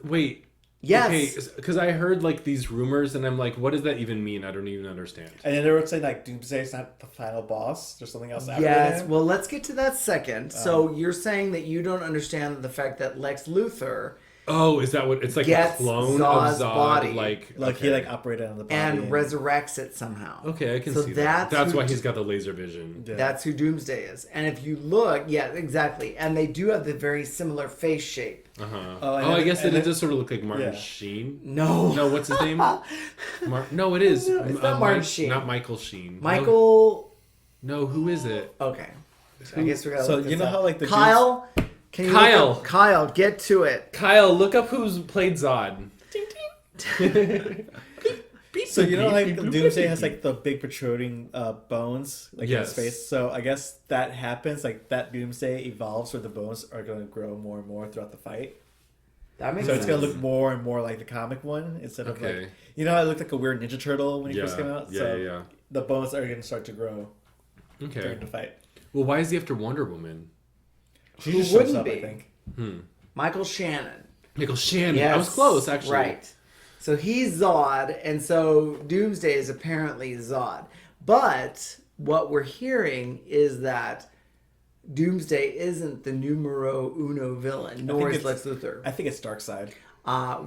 Wait. Yes. Okay, because I heard like these rumors, and I'm like, what does that even mean? I don't even understand. And then they were saying like Doomsday is not the final boss. There's something else after Yes, him. well, let's get to that second. So you're saying that you don't understand the fact that Lex Luthor Oh, is that what it's like? Gets A clone Zod's of Zod, body. like Like okay. he like operated on the body and resurrects it somehow. Okay, I can So see that. that's That's who why d- he's got the laser vision. Yeah. That's who Doomsday is. And if you look, yeah, exactly. And they do have the very similar face shape. Uh-huh. Oh, and I then- guess and it then- does sort of look like Martin Yeah. Sheen. No. No, what's his name? No, it is. No, it's not Martin Sheen. Not Michael Sheen. Michael. No, who is it? Okay. I guess we gotta So look you this know up. how like the Kyle. Can you Kyle. Look up, Kyle, get to it. Kyle, look up who's played Zod. So you know like Doomsday has like the big protruding bones like in Yes. his face. So I guess that happens like that Doomsday evolves where the bones are going to grow more and more throughout the fight. That makes So sense. it's going to look more and more like the comic one instead of Okay. like how it looked like a weird Ninja Turtle when he first came out. Yeah, so yeah. the bones are going to start to grow. Okay. during the fight. Well, why is he after Wonder Woman? She Who just shows wouldn't up, be? I think. Michael Shannon. Michael Shannon. Yes, I was close, actually. Right. So he's Zod, and so Doomsday is apparently Zod. But what we're hearing is that Doomsday isn't the numero uno villain, nor is Lex Luthor. I think it's Darkseid.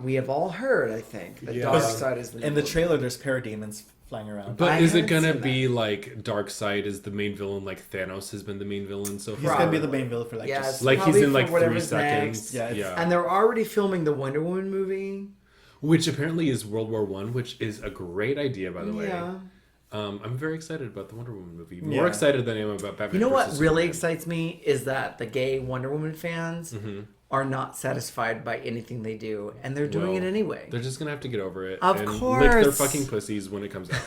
We have all heard, I think, that Yeah. Darkseid is the In the numero trailer, there's parademons flying around. But I is it haven't gonna seen be like Darkseid is the main villain, like Thanos has been the main villain so He's far? gonna be the main villain for like Yes. just Like he's Probably in for like 3 whatever's seconds. next. Yeah, And they're already filming the Wonder Woman movie. Which apparently is World War One, which is a great idea, by the way. Yeah. I'm very excited about the Wonder Woman movie. More Yeah. excited than I am about Batman. You know what versus really Superman. excites me is that the gay Wonder Woman fans Mm-hmm. are not satisfied by anything they do, and they're doing Well, it anyway. They're just gonna have to get over it Of and lick their course. fucking pussies when it comes out.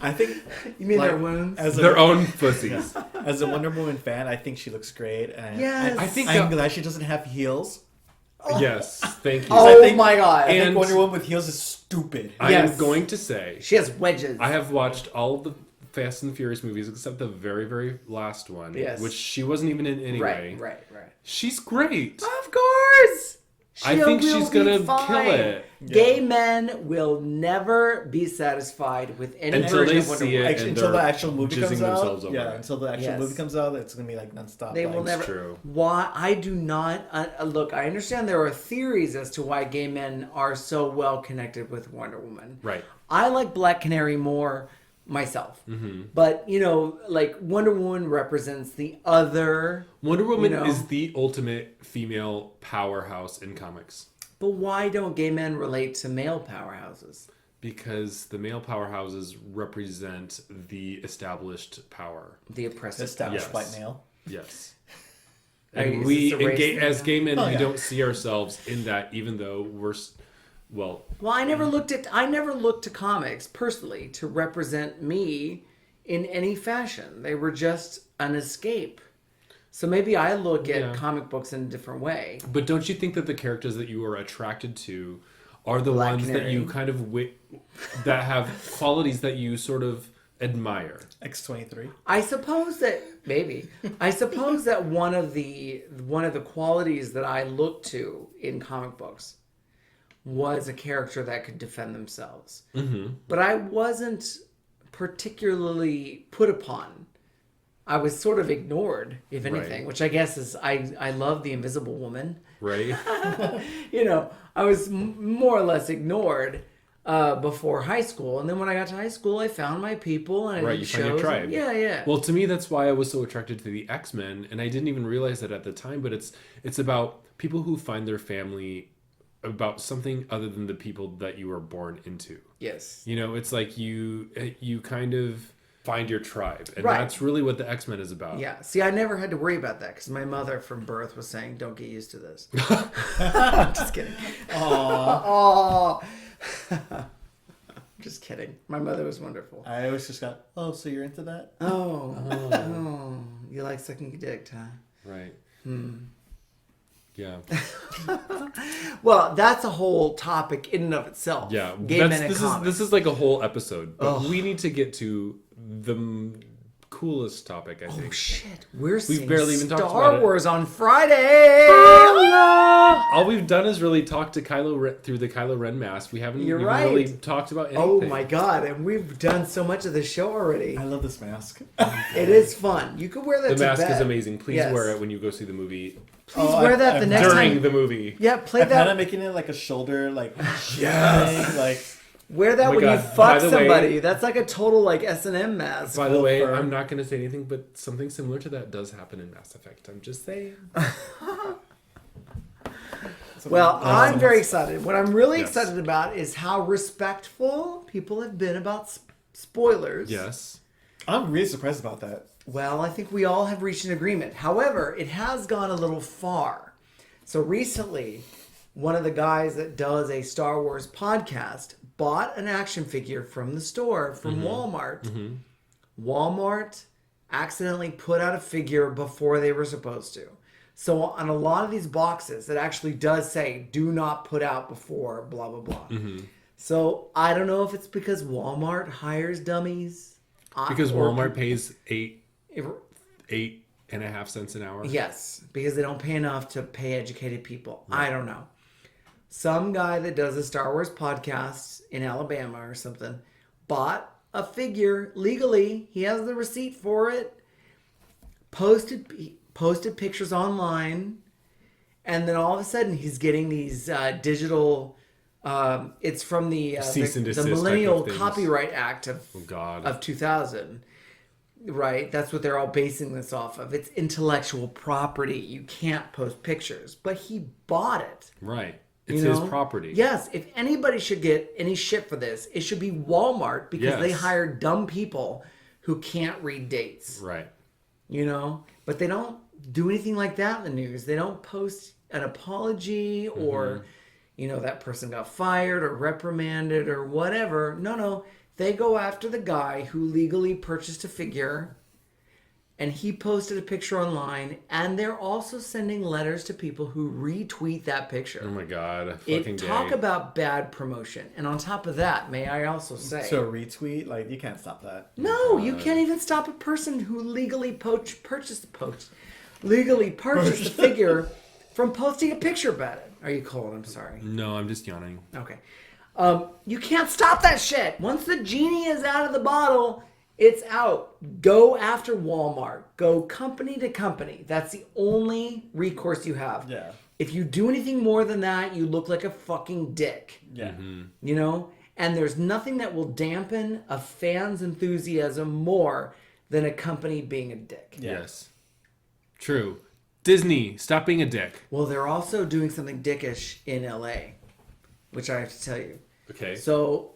I think You mean like, their wounds? as Their a, own pussies. as a Wonder Woman fan, I think she looks great. And Yes. I think I'm that- glad she doesn't have heels. Yes, thank you. Oh I think- my god! I think And- Wonder Woman with heels is stupid. I Yes. am going to say She has wedges. I have watched all of the Fast and Furious movies except the very, very last one, Yes. which she wasn't even in anyway. Right. She's great. Of course. I think She'll she's be gonna fine. kill it. Gay men will never be satisfied with any Until version they of Wonder see Woman. it. and Until the they're actual movie jizzing comes out. themselves over Yeah, it. until the actual Yes. movie comes out, it's gonna be like nonstop. They like, will never. true. Why I do not look. I understand there are theories as to why gay men are so well connected with Wonder Woman. Right. I like Black Canary more myself, Mm-hmm. but like Wonder Woman represents the other. Wonder Woman You know. is the ultimate female powerhouse in comics. But why don't gay men relate to male powerhouses? Because the male powerhouses represent the established power. The oppressive. established Yes. white male. Yes. Are you- And is we, this a race thing as now? gay men, Oh, we yeah. don't see ourselves in that, even though well, Well, I never looked to comics personally to represent me in any fashion. They were just an escape. So maybe I look at Yeah. comic books in a different way. but don't you think that the characters that you are attracted to are the Black ones that Canary. you kind of that have qualities that you sort of admire? X-23. I suppose that one of the qualities that I looked to in comic books was a character that could defend themselves. Mm-hmm. But I wasn't particularly put upon. I was sort of ignored, if anything, Right. which I guess is I love the Invisible Woman. Right? I was more or less ignored before high school, and then when I got to high school, I found my people and I Right, did you found your shows. tribe. Yeah. Well, to me, that's why I was so attracted to the X-Men, and I didn't even realize that at the time. But it's about people who find their family about something other than the people that you were born into. Yes. It's like you kind of find your tribe, and Right. that's really what the X-Men is about. Yeah. See, I never had to worry about that because my mother from birth was saying, "Don't get used to this." Just kidding. Aww. Oh. Just kidding. My mother was wonderful. I always just got, so you're into that? Oh. You like sucking dick, huh? Right. Yeah. Well, that's a whole topic in and of itself. Yeah. Gay men in comics. This is like a whole episode, but we need to get to the coolest topic, I think. Oh shit! We're seeing barely even talked Star about it. Wars on Friday. All we've done is really talk to Kylo Ren through the Kylo Ren mask. We haven't You're even right. really talked about anything. Oh my god! And we've done so much of the show already. I love this mask. It is fun. You could wear that. The to mask bed. is amazing. Please Yes. wear it when you go see the movie. Please wear that the next During time. the movie. Yeah, play I plan on that. making it like a shoulder, like Yes. thing, like Wear that Oh my when you God. By fuck the way- somebody. That's like a total like S&M mask. By the way, fur. I'm not going to say anything, but something similar to that does happen in Mass Effect. I'm just saying. Well, I'm very excited. What I'm really Yes. excited about is how respectful people have been about spoilers. Yes. I'm really surprised about that. Well, I think we all have reached an agreement. However, it has gone a little far. So recently, one of the guys that does a Star Wars podcast bought an action figure from the store from Walmart. Walmart accidentally put out a figure before they were supposed to. So on a lot of these boxes, it actually does say, do not put out before blah, blah, blah. So I don't know if it's because Walmart hires dummies. Because or Walmart pays $8 8.5 cents an hour. Yes, because they don't pay enough to pay educated people. Right. I don't know. Some guy that does a Star Wars podcast in Alabama or something bought a figure legally. He has the receipt for it. Posted pictures online, and then all of a sudden he's getting these digital. It's from the Millennial Copyright Act of 2000. Right, that's what they're all basing this off of. It's intellectual property. You can't post pictures, but he bought it. Right, it's his property. Yes, if anybody should get any shit for this, it should be Walmart because they hire dumb people who can't read dates. Right. But they don't do anything like that in the news. They don't post an apology or, that person got fired or reprimanded or whatever. No. They go after the guy who legally purchased a figure and he posted a picture online, and they're also sending letters to people who retweet that picture. Oh my God. Talk about bad promotion. And on top of that, may I also say... So retweet? Like, you can't stop that. No, you can't even stop a person who legally purchased the figure from posting a picture about it. Are you cold? I'm sorry. No, I'm just yawning. Okay. You can't stop that shit. Once the genie is out of the bottle, it's out. Go after Walmart. Go company to company. That's the only recourse you have. Yeah. If you do anything more than that, you look like a fucking dick. Yeah. Mm-hmm. And there's nothing that will dampen a fan's enthusiasm more than a company being a dick. Yeah. Yes. True. Disney, stop being a dick. Well, they're also doing something dickish in LA, which I have to tell you. Okay. So,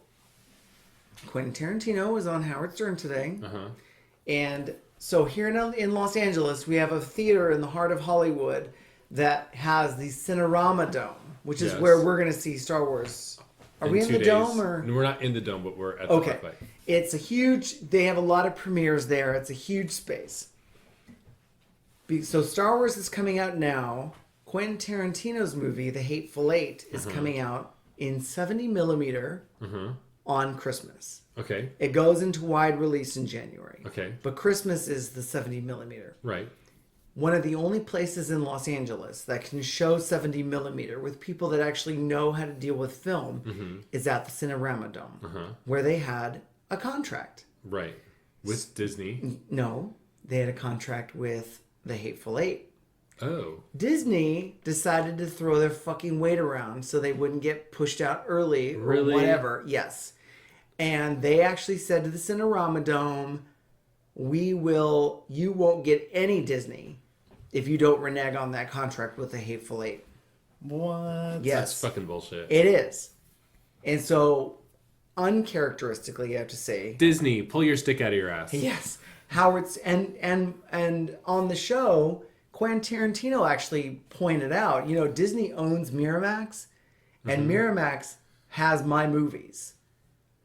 Quentin Tarantino was on Howard Stern today. Uh-huh. And so here in Los Angeles, we have a theater in the heart of Hollywood that has the Cinerama Dome, which is where we're going to see Star Wars. Are we in the dome? Or? No, we're not in the dome, but we're at the parkway. It's a huge... They have a lot of premieres there. It's a huge space. So Star Wars is coming out now. Quentin Tarantino's movie, The Hateful Eight, is coming out in 70 millimeter on Christmas. Okay. It goes into wide release in January. Okay. But Christmas is the 70 millimeter. Right. One of the only places in Los Angeles that can show 70 millimeter with people that actually know how to deal with film is at the Cinerama Dome, where they had a contract. Right. With Disney? No, they had a contract with The Hateful Eight. Oh. Disney decided to throw their fucking weight around so they wouldn't get pushed out early or Really? whatever. Yes. And they actually said to the Cinerama Dome, you won't get any Disney if you don't renege on that contract with the Hateful Eight. What? Yes. That's fucking bullshit. It is. And so, uncharacteristically, I have to say... Disney, pull your stick out of your ass. Yes. Howard's... And on the show... Quentin Tarantino actually pointed out, Disney owns Miramax, and Miramax has my movies.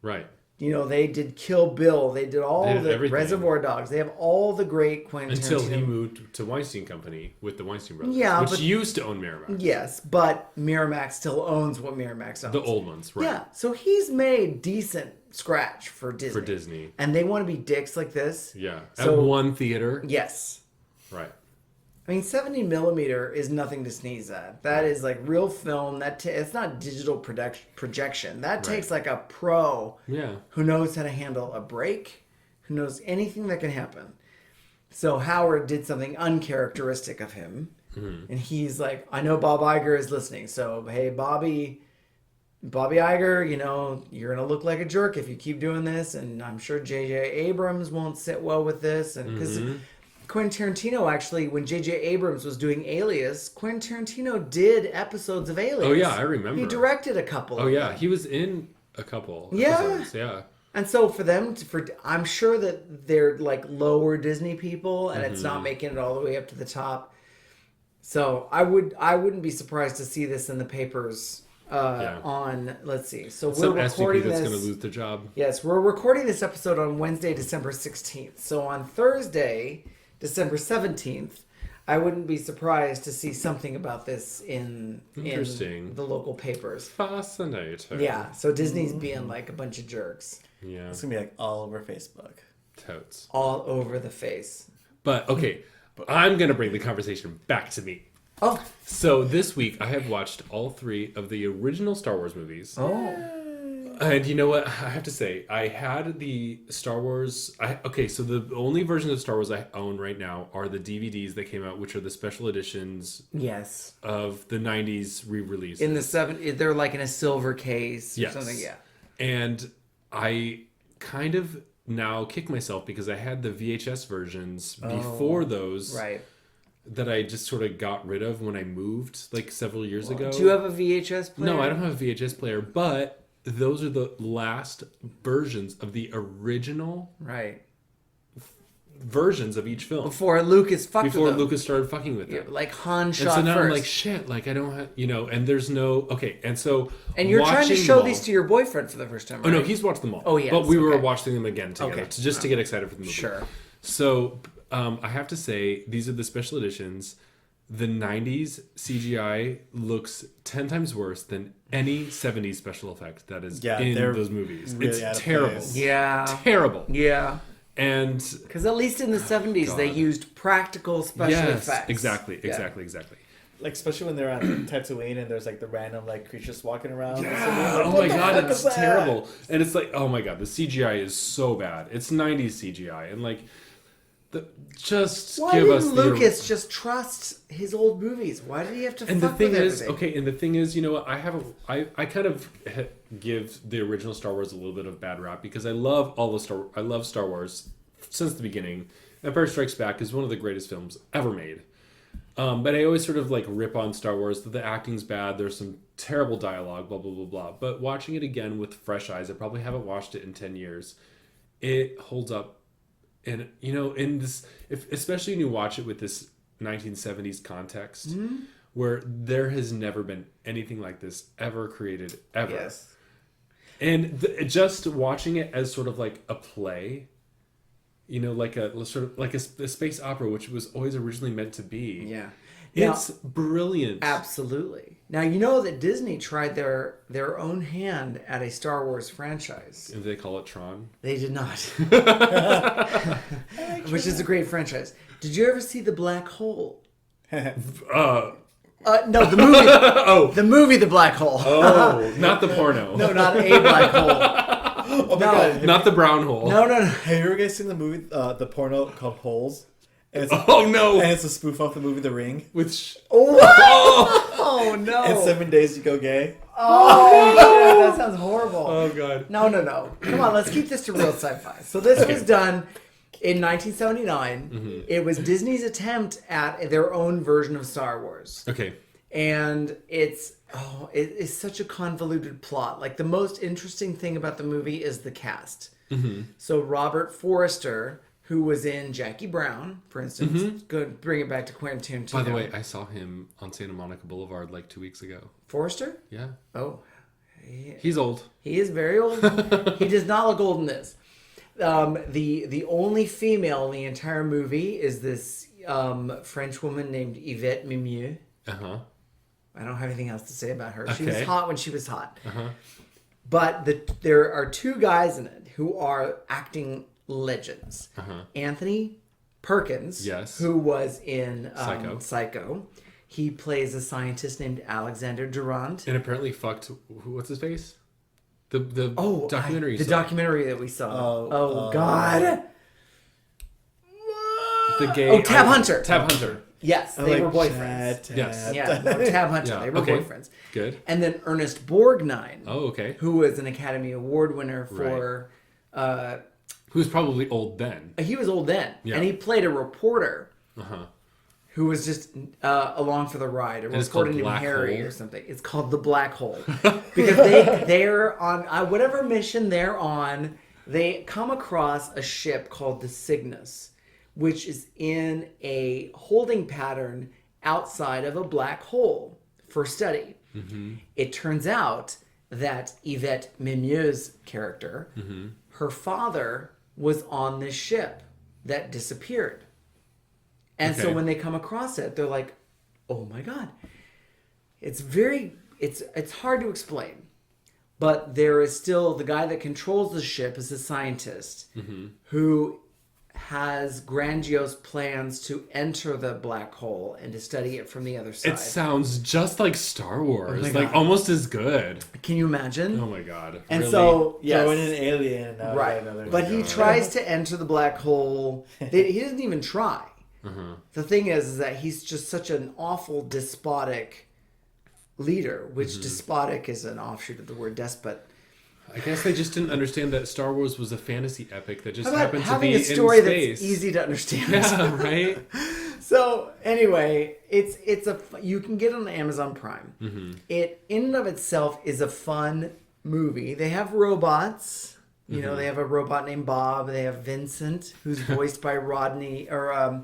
Right. They did Kill Bill. They did all the everything. Reservoir Dogs. They have all the great Quentin Until Tarantino. he moved to Weinstein Company with the Weinstein Brothers, which used to own Miramax. Yes, but Miramax still owns what Miramax owns. The old ones, right. Yeah, so he's made decent scratch for Disney. And they want to be dicks like this. Yeah. So, at one theater. Yes. Right. 70 millimeter is nothing to sneeze at. That is like real film. It's not digital projection. That takes like a pro who knows how to handle a break, who knows anything that can happen. So Howard did something uncharacteristic of him. And he's like, I know Bob Iger is listening. So, hey, Bobby Iger, you're going to look like a jerk if you keep doing this. And I'm sure J.J. Abrams won't sit well with this. And because... Quentin Tarantino actually, when J.J. Abrams was doing Alias, Quentin Tarantino did episodes of Alias. Oh yeah, I remember. He directed a couple. Oh yeah, he was in a couple episodes. Yeah. And so for them, I'm sure that they're like lower Disney people, and it's not making it all the way up to the top. So I wouldn't be surprised to see this in the papers. On, let's see. So we're recording that's this. going to lose their job. Yes, we're recording this episode on Wednesday, December 16th. So on Thursday, December 17th, I wouldn't be surprised to see something about this in the local papers. Fascinating. Yeah, so Disney's being like a bunch of jerks. Yeah. It's going to be like all over Facebook. Totes. All over the face. But okay, I'm gonna bring the conversation back to me. Oh. So this week I have watched all 3 of the original Star Wars movies. Oh. And you know what? I have to say, I had the Star Wars. So the only versions of Star Wars I own right now are the DVDs that came out, which are the special editions Yes. of the 90s re-release. In the 70s, they're like in a silver case or Yes. something. Yeah. And I kind of now kick myself because I had the VHS versions before those. Right. That I just sort of got rid of when I moved like several years ago. Do you have a VHS player? No, I don't have a VHS player, but those are the last versions of the original versions of each film. Before Lucas fucked with them. Lucas started fucking with them. Like Han And shot so now first. I'm like, shit, like I don't have, and there's no, okay. And so and you're trying to watching show them all- these to your boyfriend for the first time, right? Oh no, he's watched them all. Oh, yes, But we were okay. watching them again together Okay. to get excited for the movie. Sure. So I have to say, these are the special editions. The 90s CGI looks 10 times worse than any 70s special effect that is in they're those movies. really out It's of terrible. place. Yeah. Terrible. Yeah. And Because at least in the 70s, they God. used practical special yes, effects. exactly. Yeah. Like, especially when they're on Tatooine and there's like the random like creatures walking around. Yeah. Like, Oh what my the god, fuck it's is that? terrible. And it's like, oh my god, the CGI is so bad. It's 90s CGI. And like, Why give us didn't the... Lucas just trust his old movies? Why did he have to And the fuck thing with is, everything? and the thing is, you know what? I kind of give the original Star Wars a little bit of bad rap because I love I love Star Wars since the beginning. Empire Strikes Back is one of the greatest films ever made. But I always sort of like rip on Star Wars that the acting's bad. There's some terrible dialogue, blah blah blah blah. But watching it again with fresh eyes, I probably haven't watched it in 10 years. It holds up. And in this, especially when you watch it with this 1970s context, where there has never been anything like this ever created ever. Yes. And just watching it as sort of like a play, like a sort of like a space opera, which was always originally meant to be. Yeah. It's brilliant. Absolutely. Now, you know that Disney tried their own hand at a Star Wars franchise. And they call it Tron. They did not. Which is a great franchise. Did you ever see The Black Hole? No, the movie. The movie The Black Hole. Oh, not the porno. No, not a black hole. Oh my god. Not the brown hole. No. Have you ever guys seen the movie, the porno called Holes? And it's, Oh no. and it's a spoof off the movie The Ring. Which Oh no. And 7 Days to Go Gay. Oh shit, that sounds horrible. Oh god. No. Come on, let's keep this to real sci-fi. So this was done in 1979. Mm-hmm. It was Disney's attempt at their own version of Star Wars. Okay. And it is such a convoluted plot. Like, the most interesting thing about the movie is the cast. Mm-hmm. So Robert Forrester, who was in Jackie Brown, for instance, good, bring it back to Quentin Tarantino. By the way, I saw him on Santa Monica Boulevard like 2 weeks ago. Forrester? Yeah. Oh, He's old. he is very old. He does not look old in this. The only female in the entire movie is this French woman named Yvette Mimieux. Uh-huh. I don't have anything else to say about her. Okay. She was hot when she was hot. Uh-huh. But there are two guys in it who are acting legends. Uh-huh. Anthony Perkins, Yes. who was in Psycho. He plays a scientist named Alexander Durand. And apparently fucked what's his face? The documentary. The documentary that we saw. God. The gay. Tab Hunter. Tab Hunter. Yes, they were boyfriends. Yes. Yeah, no, Tab Hunter. Yeah, They were okay. boyfriends. Good. And then Ernest Borgnine, Oh, okay. who was an Academy Award winner for. Who's probably old then. He was old then, Yeah. and he played a reporter Uh-huh. who was just along for the ride. A it's called reporter named Black Harry Hole? or something. It's called the Black Hole because they're on whatever mission they're on. They come across a ship called the Cygnus, which is in a holding pattern outside of a black hole for study. Mm-hmm. It turns out that Yvette Mimieux's character, her father was on this ship that disappeared. And so Okay. when they come across it, they're like, oh my God. It's hard to explain. But there is still the guy that controls the ship is a scientist who has grandiose plans to enter the black hole and to study it from the other side. It sounds just like Star Wars, my like God. almost as good. Can you imagine? Oh my god! And really? so, yes. Throw in an alien. And now Right. another But he God. tries to enter the black hole. He doesn't even try. The thing is that he's just such an awful despotic leader, which despotic is an offshoot of the word despot. I guess they just didn't understand that Star Wars was a fantasy epic that just How about happened to having be a story in space. that's easy to understand? Yeah, right. So anyway, you can get it on Amazon Prime. It in and of itself is a fun movie. They have robots. You know, they have a robot named Bob. They have Vincent, who's voiced by Rodney or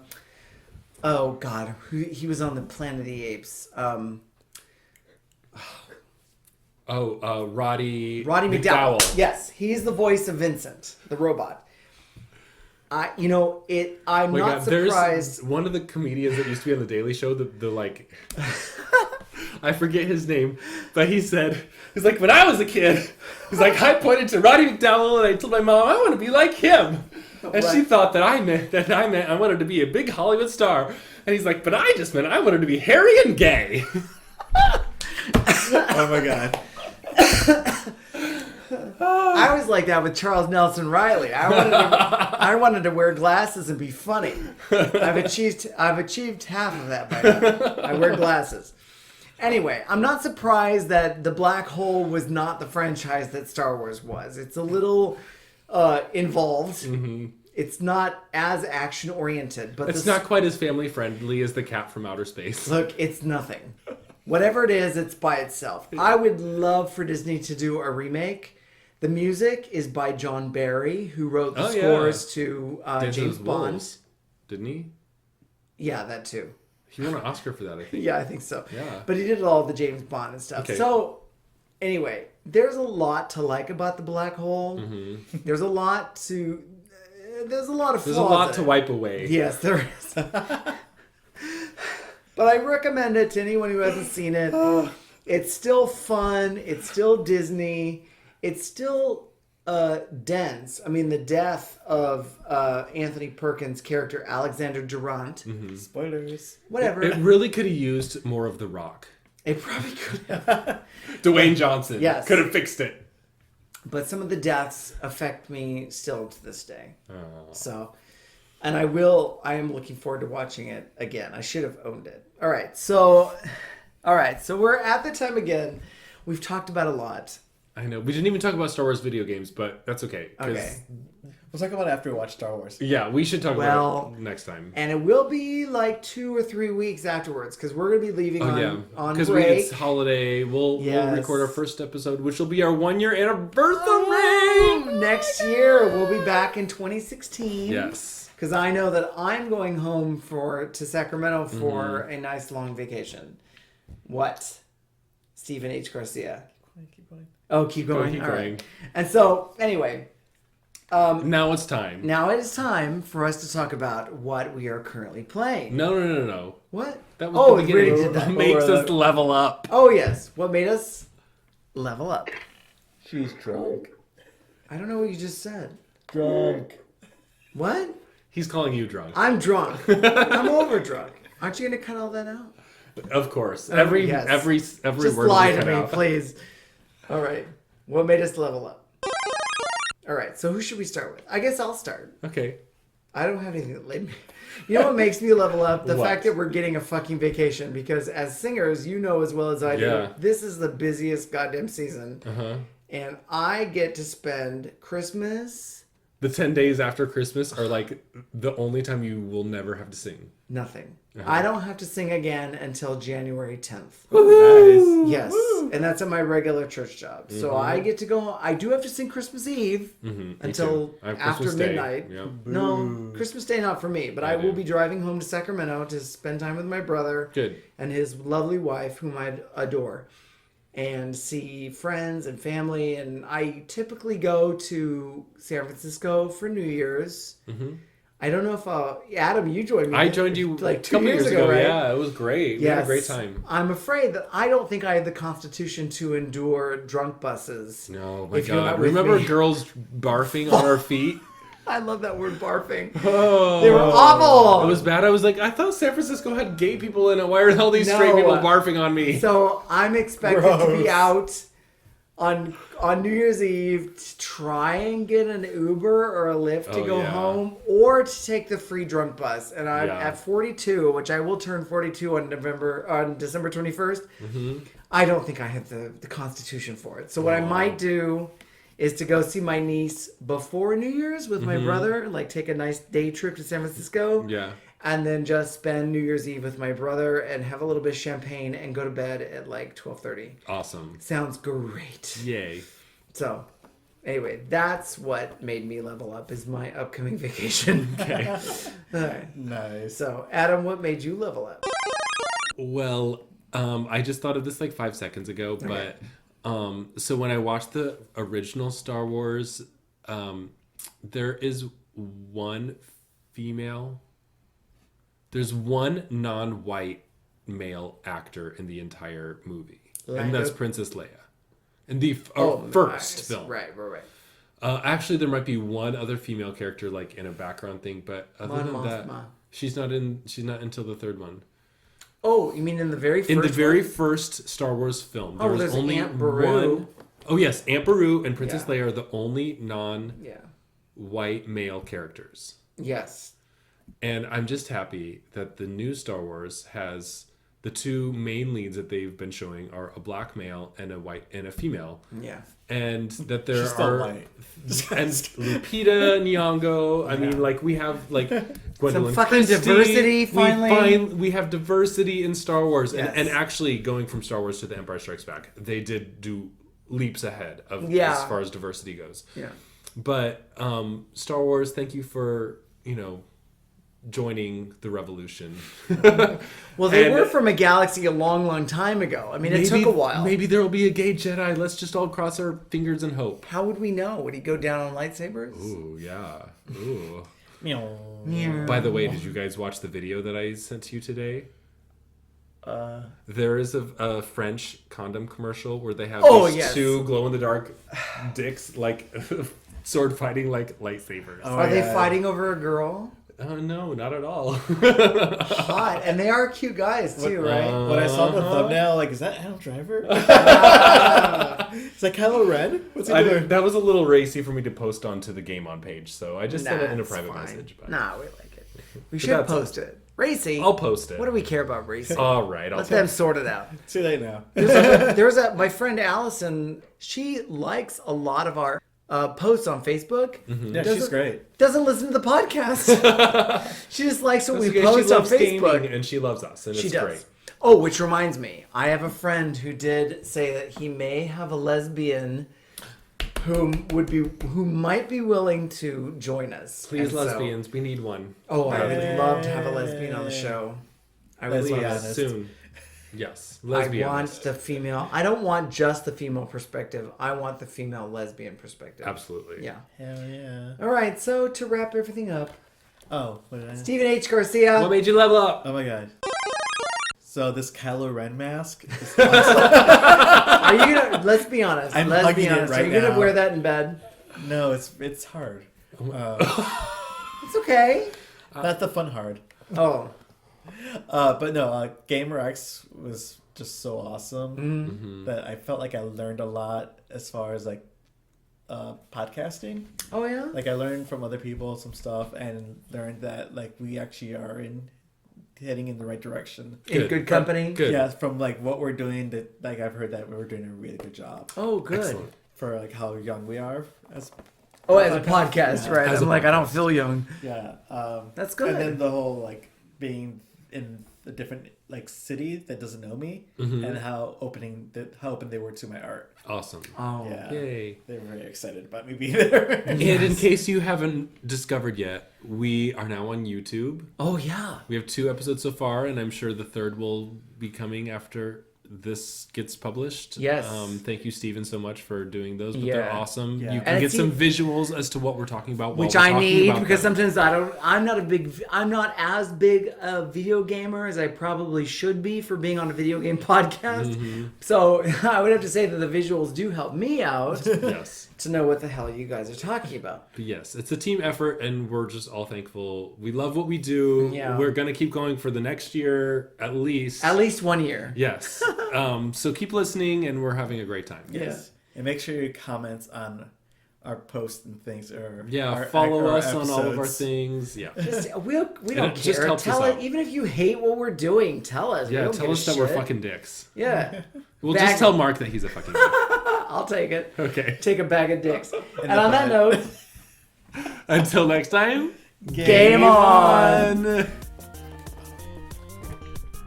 oh God, he was on the Planet of the Apes. Roddy McDowell. Yes, he's the voice of Vincent, the robot. I'm Oh my not God, there's surprised. one of the comedians that used to be on the Daily Show, the like, I forget his name, but he's like, when I was a kid, he's like, I pointed to Roddy McDowell and I told my mom I want to be like him, and she thought that I meant I wanted to be a big Hollywood star, and he's like, but I just meant I wanted to be hairy and gay. Oh my god. I was like that with Charles Nelson Riley. I wanted to wear glasses and be funny. I've achieved half of that by now. I wear glasses. Anyway, I'm not surprised that the black hole was not the franchise that Star Wars was. It's a little involved. It's not as action oriented, but It's not quite as family friendly as the cat from outer space. Look, it's nothing. Whatever it is, it's by itself. I would love for Disney to do a remake. The music is by John Barry, who wrote the scores to James Bond. Wolves, didn't he? Yeah, that too. He won an Oscar for that, I think. Yeah, I think so. Yeah. But he did all the James Bond and stuff. Okay. So, anyway, there's a lot to like about the black hole. There's a lot to... There's a lot of flaws. There's a lot in to it. wipe away. Yes, there is. But I recommend it to anyone who hasn't seen it. It's still fun. It's still Disney. It's still dense. I mean, the death of Anthony Perkins' character, Alexander Durant. Spoilers. Whatever. It really could have used more of The Rock. It probably could have. Dwayne Johnson. Yes. Could have fixed it. But some of the deaths affect me still to this day. Oh. So, and I am looking forward to watching it again. I should have owned it. All right. So we're at the time again. We've talked about a lot. I know. We didn't even talk about Star Wars video games, but that's okay. 'cause- Okay. We'll talk about it after we watch Star Wars. Yeah, we should talk Well, about it next time. And it will be like 2 or 3 weeks afterwards because we're going to be leaving on Because break. it's holiday. We'll Yes. record our first episode, which will be our 1-year anniversary. Next year, we'll be back in 2016. Yes. Because I know that I'm going home to Sacramento for Mm-hmm. a nice long vacation. What? Stephen H. Garcia. Keep going. Oh, keep going. keep All right. going. And so, anyway, Now it's time. now it is time for us to talk about what we are currently playing. No. What? That was the we already beginning. did that. What makes us level up. Oh, yes. What made us level up? She's drunk. I don't know what you just said. Drunk. What? He's calling you drunk. I'm drunk. I'm over drunk. Aren't you going to cut all that out? Of course. Every yes. every Just word lie will be to cut me, out. please. All right. What made us level up? All right. So who should we start with? I guess I'll start. Okay. I don't have anything that laid me. You know what makes me level up? The What? fact that we're getting a fucking vacation. Because as singers, you know as well as I Yeah. do, this is the busiest goddamn season. Uh-huh. And I get to spend Christmas, The 10 days after Christmas are like the only time you will never have to sing. nothing. Uh-huh. I don't have to sing again until January 10th. Nice. Yes, and that's at my regular church job. So I get to go. I do have to sing Christmas Eve until I have after Christmas Day. midnight. Yeah. No, Christmas Day not for me, but I will be driving home to Sacramento to spend time with my brother Good. and his lovely wife, whom I adore, and see friends and family. And I typically go to San Francisco for New Year's. I don't know if Adam, you joined me. I joined you like a 2 couple years years ago, right? Yeah, it was great. We had a great time. I'm afraid that I don't think I have the constitution to endure drunk buses. No, my If you're not God. with Remember me. girls barfing on our feet? I love that word barfing. Oh, They were awful. It was bad. I was like, I thought San Francisco had gay people in it. Why are all these No. straight people barfing on me? So I'm expected to Gross. be out on New Year's Eve to try and get an Uber or a Lyft to Oh, go yeah. home, or to take the free drunk bus. And I'm Yeah. at 42, which I will turn 42 on December 21st. Mm-hmm. I don't think I have the constitution for it. So what I might do is to go see my niece before New Year's with my brother, like take a nice day trip to San Francisco. Yeah. And then just spend New Year's Eve with my brother and have a little bit of champagne and go to bed at like 12:30. Awesome. Sounds great. Yay. So, anyway, that's what made me level up is my upcoming vacation. Okay. All right. Nice. So, Adam, what made you level up? Well, I just thought of this like 5 seconds ago, but so when I watched the original Star Wars, there is one female. There's one non-white male actor in the entire movie, and that's Princess Leia, in the first nice. film. Right. Actually, there might be one other female character, like in a background thing, but other Mon than that, Mothma. she's not in. She's not until the third one. Oh, you mean in the very first In the very one? first Star Wars film, Oh, there was there's only Aunt Beru. one. Oh yes, Aunt Beru and Princess Yeah. Leia are the only non-white Yeah. male characters. Yes. And I'm just happy that the new Star Wars has the two main leads that they've been showing are a black male and a female, Yeah. and that there She's still are white. and Lupita Nyong'o. I mean, like we have like Gwendolyn fucking Christie. diversity, finally. We have diversity in Star Wars, Yes. and actually going from Star Wars to The Empire Strikes Back, they did do leaps ahead of Yeah. as far as diversity goes. Yeah. But Star Wars, thank you for joining the revolution. Well, they And were from a galaxy a long, long time ago. I mean, it took a while. Maybe there will be a gay Jedi. Let's just all cross our fingers and hope. How would we know? Would he go down on lightsabers? Ooh, yeah. Ooh. Meow. Yeah. By the way, did you guys watch the video that I sent to you today? There is a French condom commercial where they have these yes. two glow-in-the-dark dicks, like, sword fighting like lightsabers. Oh, Are they yeah. fighting over a girl? No, not at all. Hot. And they are cute guys, too, right? When I saw the thumbnail, like, is that Adam Driver? Is that Kylo Ren? What's he doing? That was a little racy for me to post onto the Game On page, so I just sent it in a it's private fine. message. But Nah, we like it. We should that's- post it. Racy. I'll post it. What do we care about racy? All right, I'll Let them sort it out. Too late now. My friend Allison, she likes a lot of our posts on Facebook. Yeah, she's great. Doesn't listen to the podcast. She just likes what we She post on loves gaming Facebook. and she loves us, and She it's does. great. Oh, which reminds me, I have a friend who did say that he may have a lesbian who might be willing to join us. Please, And so- lesbians, we need one. Oh, I would Yay. love to have a lesbian on the show. I Let's really be would. honest. Soon. Yes, I lesbians. want the female. I don't want just the female perspective. I want the female lesbian perspective. Absolutely. Yeah. Hell yeah. All right. So to wrap everything up, Oh, what did I... Stephen H. Garcia. What made you level up? Oh my god. So this Kylo Ren mask is Are you gonna? Let's be honest. I'm Let's hugging be it honest. Are right you gonna now. wear that in bed? No, it's hard. It's okay. Not the fun hard. Oh. But no, GaymerX was just so awesome Mm-hmm. that I felt like I learned a lot as far as like podcasting. Oh yeah. Like I learned from other people some stuff and learned that like we actually are heading in the right direction. In good company. Good. Yeah, from like what we're doing, that like I've heard that we're doing a really good job Oh, good. Excellent. for like how young we are as Oh, as a podcast, Yeah. right? As I'm a like, I don't feel young. yeah. That's good. And then the whole like being in a different like city that doesn't know me and how open they were to my art. Awesome. Oh. Yeah, Yay. they were very excited about me being there. And in case you haven't discovered yet, we are now on YouTube. Oh yeah. We have 2 episodes so far, and I'm sure the third will be coming after this gets published. Yes. Thank you, Steven, so much for doing those. But Yeah. they're awesome. Yeah. You And can get it's some visuals as to what we're talking about. Which while we're I talking need about because them. sometimes I'm not as big a video gamer as I probably should be for being on a video game podcast. Mm-hmm. So I would have to say that the visuals do help me out Yes. to know what the hell you guys are talking about. But yes, it's a team effort, and we're just all thankful. We love what we do. Yeah. We're gonna keep going for the next year at least. At least 1 year. Yes. So keep listening, and we're having a great time. Yes. And make sure you comment on our posts and things. Or follow our us on all of our episodes. things. Yeah. We don't it just care. helps Tell us it, out. even if you hate what we're doing, tell us. We Yeah, don't tell give us a that we're shit. fucking dicks. Yeah. We'll Bag- just tell Mark that he's a fucking dick. I'll take it. Okay. Take a bag of dicks. And the on that butt. note, Until next time. game on.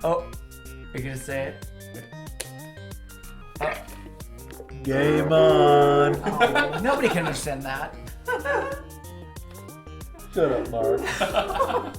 Oh, are you gonna say it? Game on. Oh, nobody can understand that. Shut up, Mark.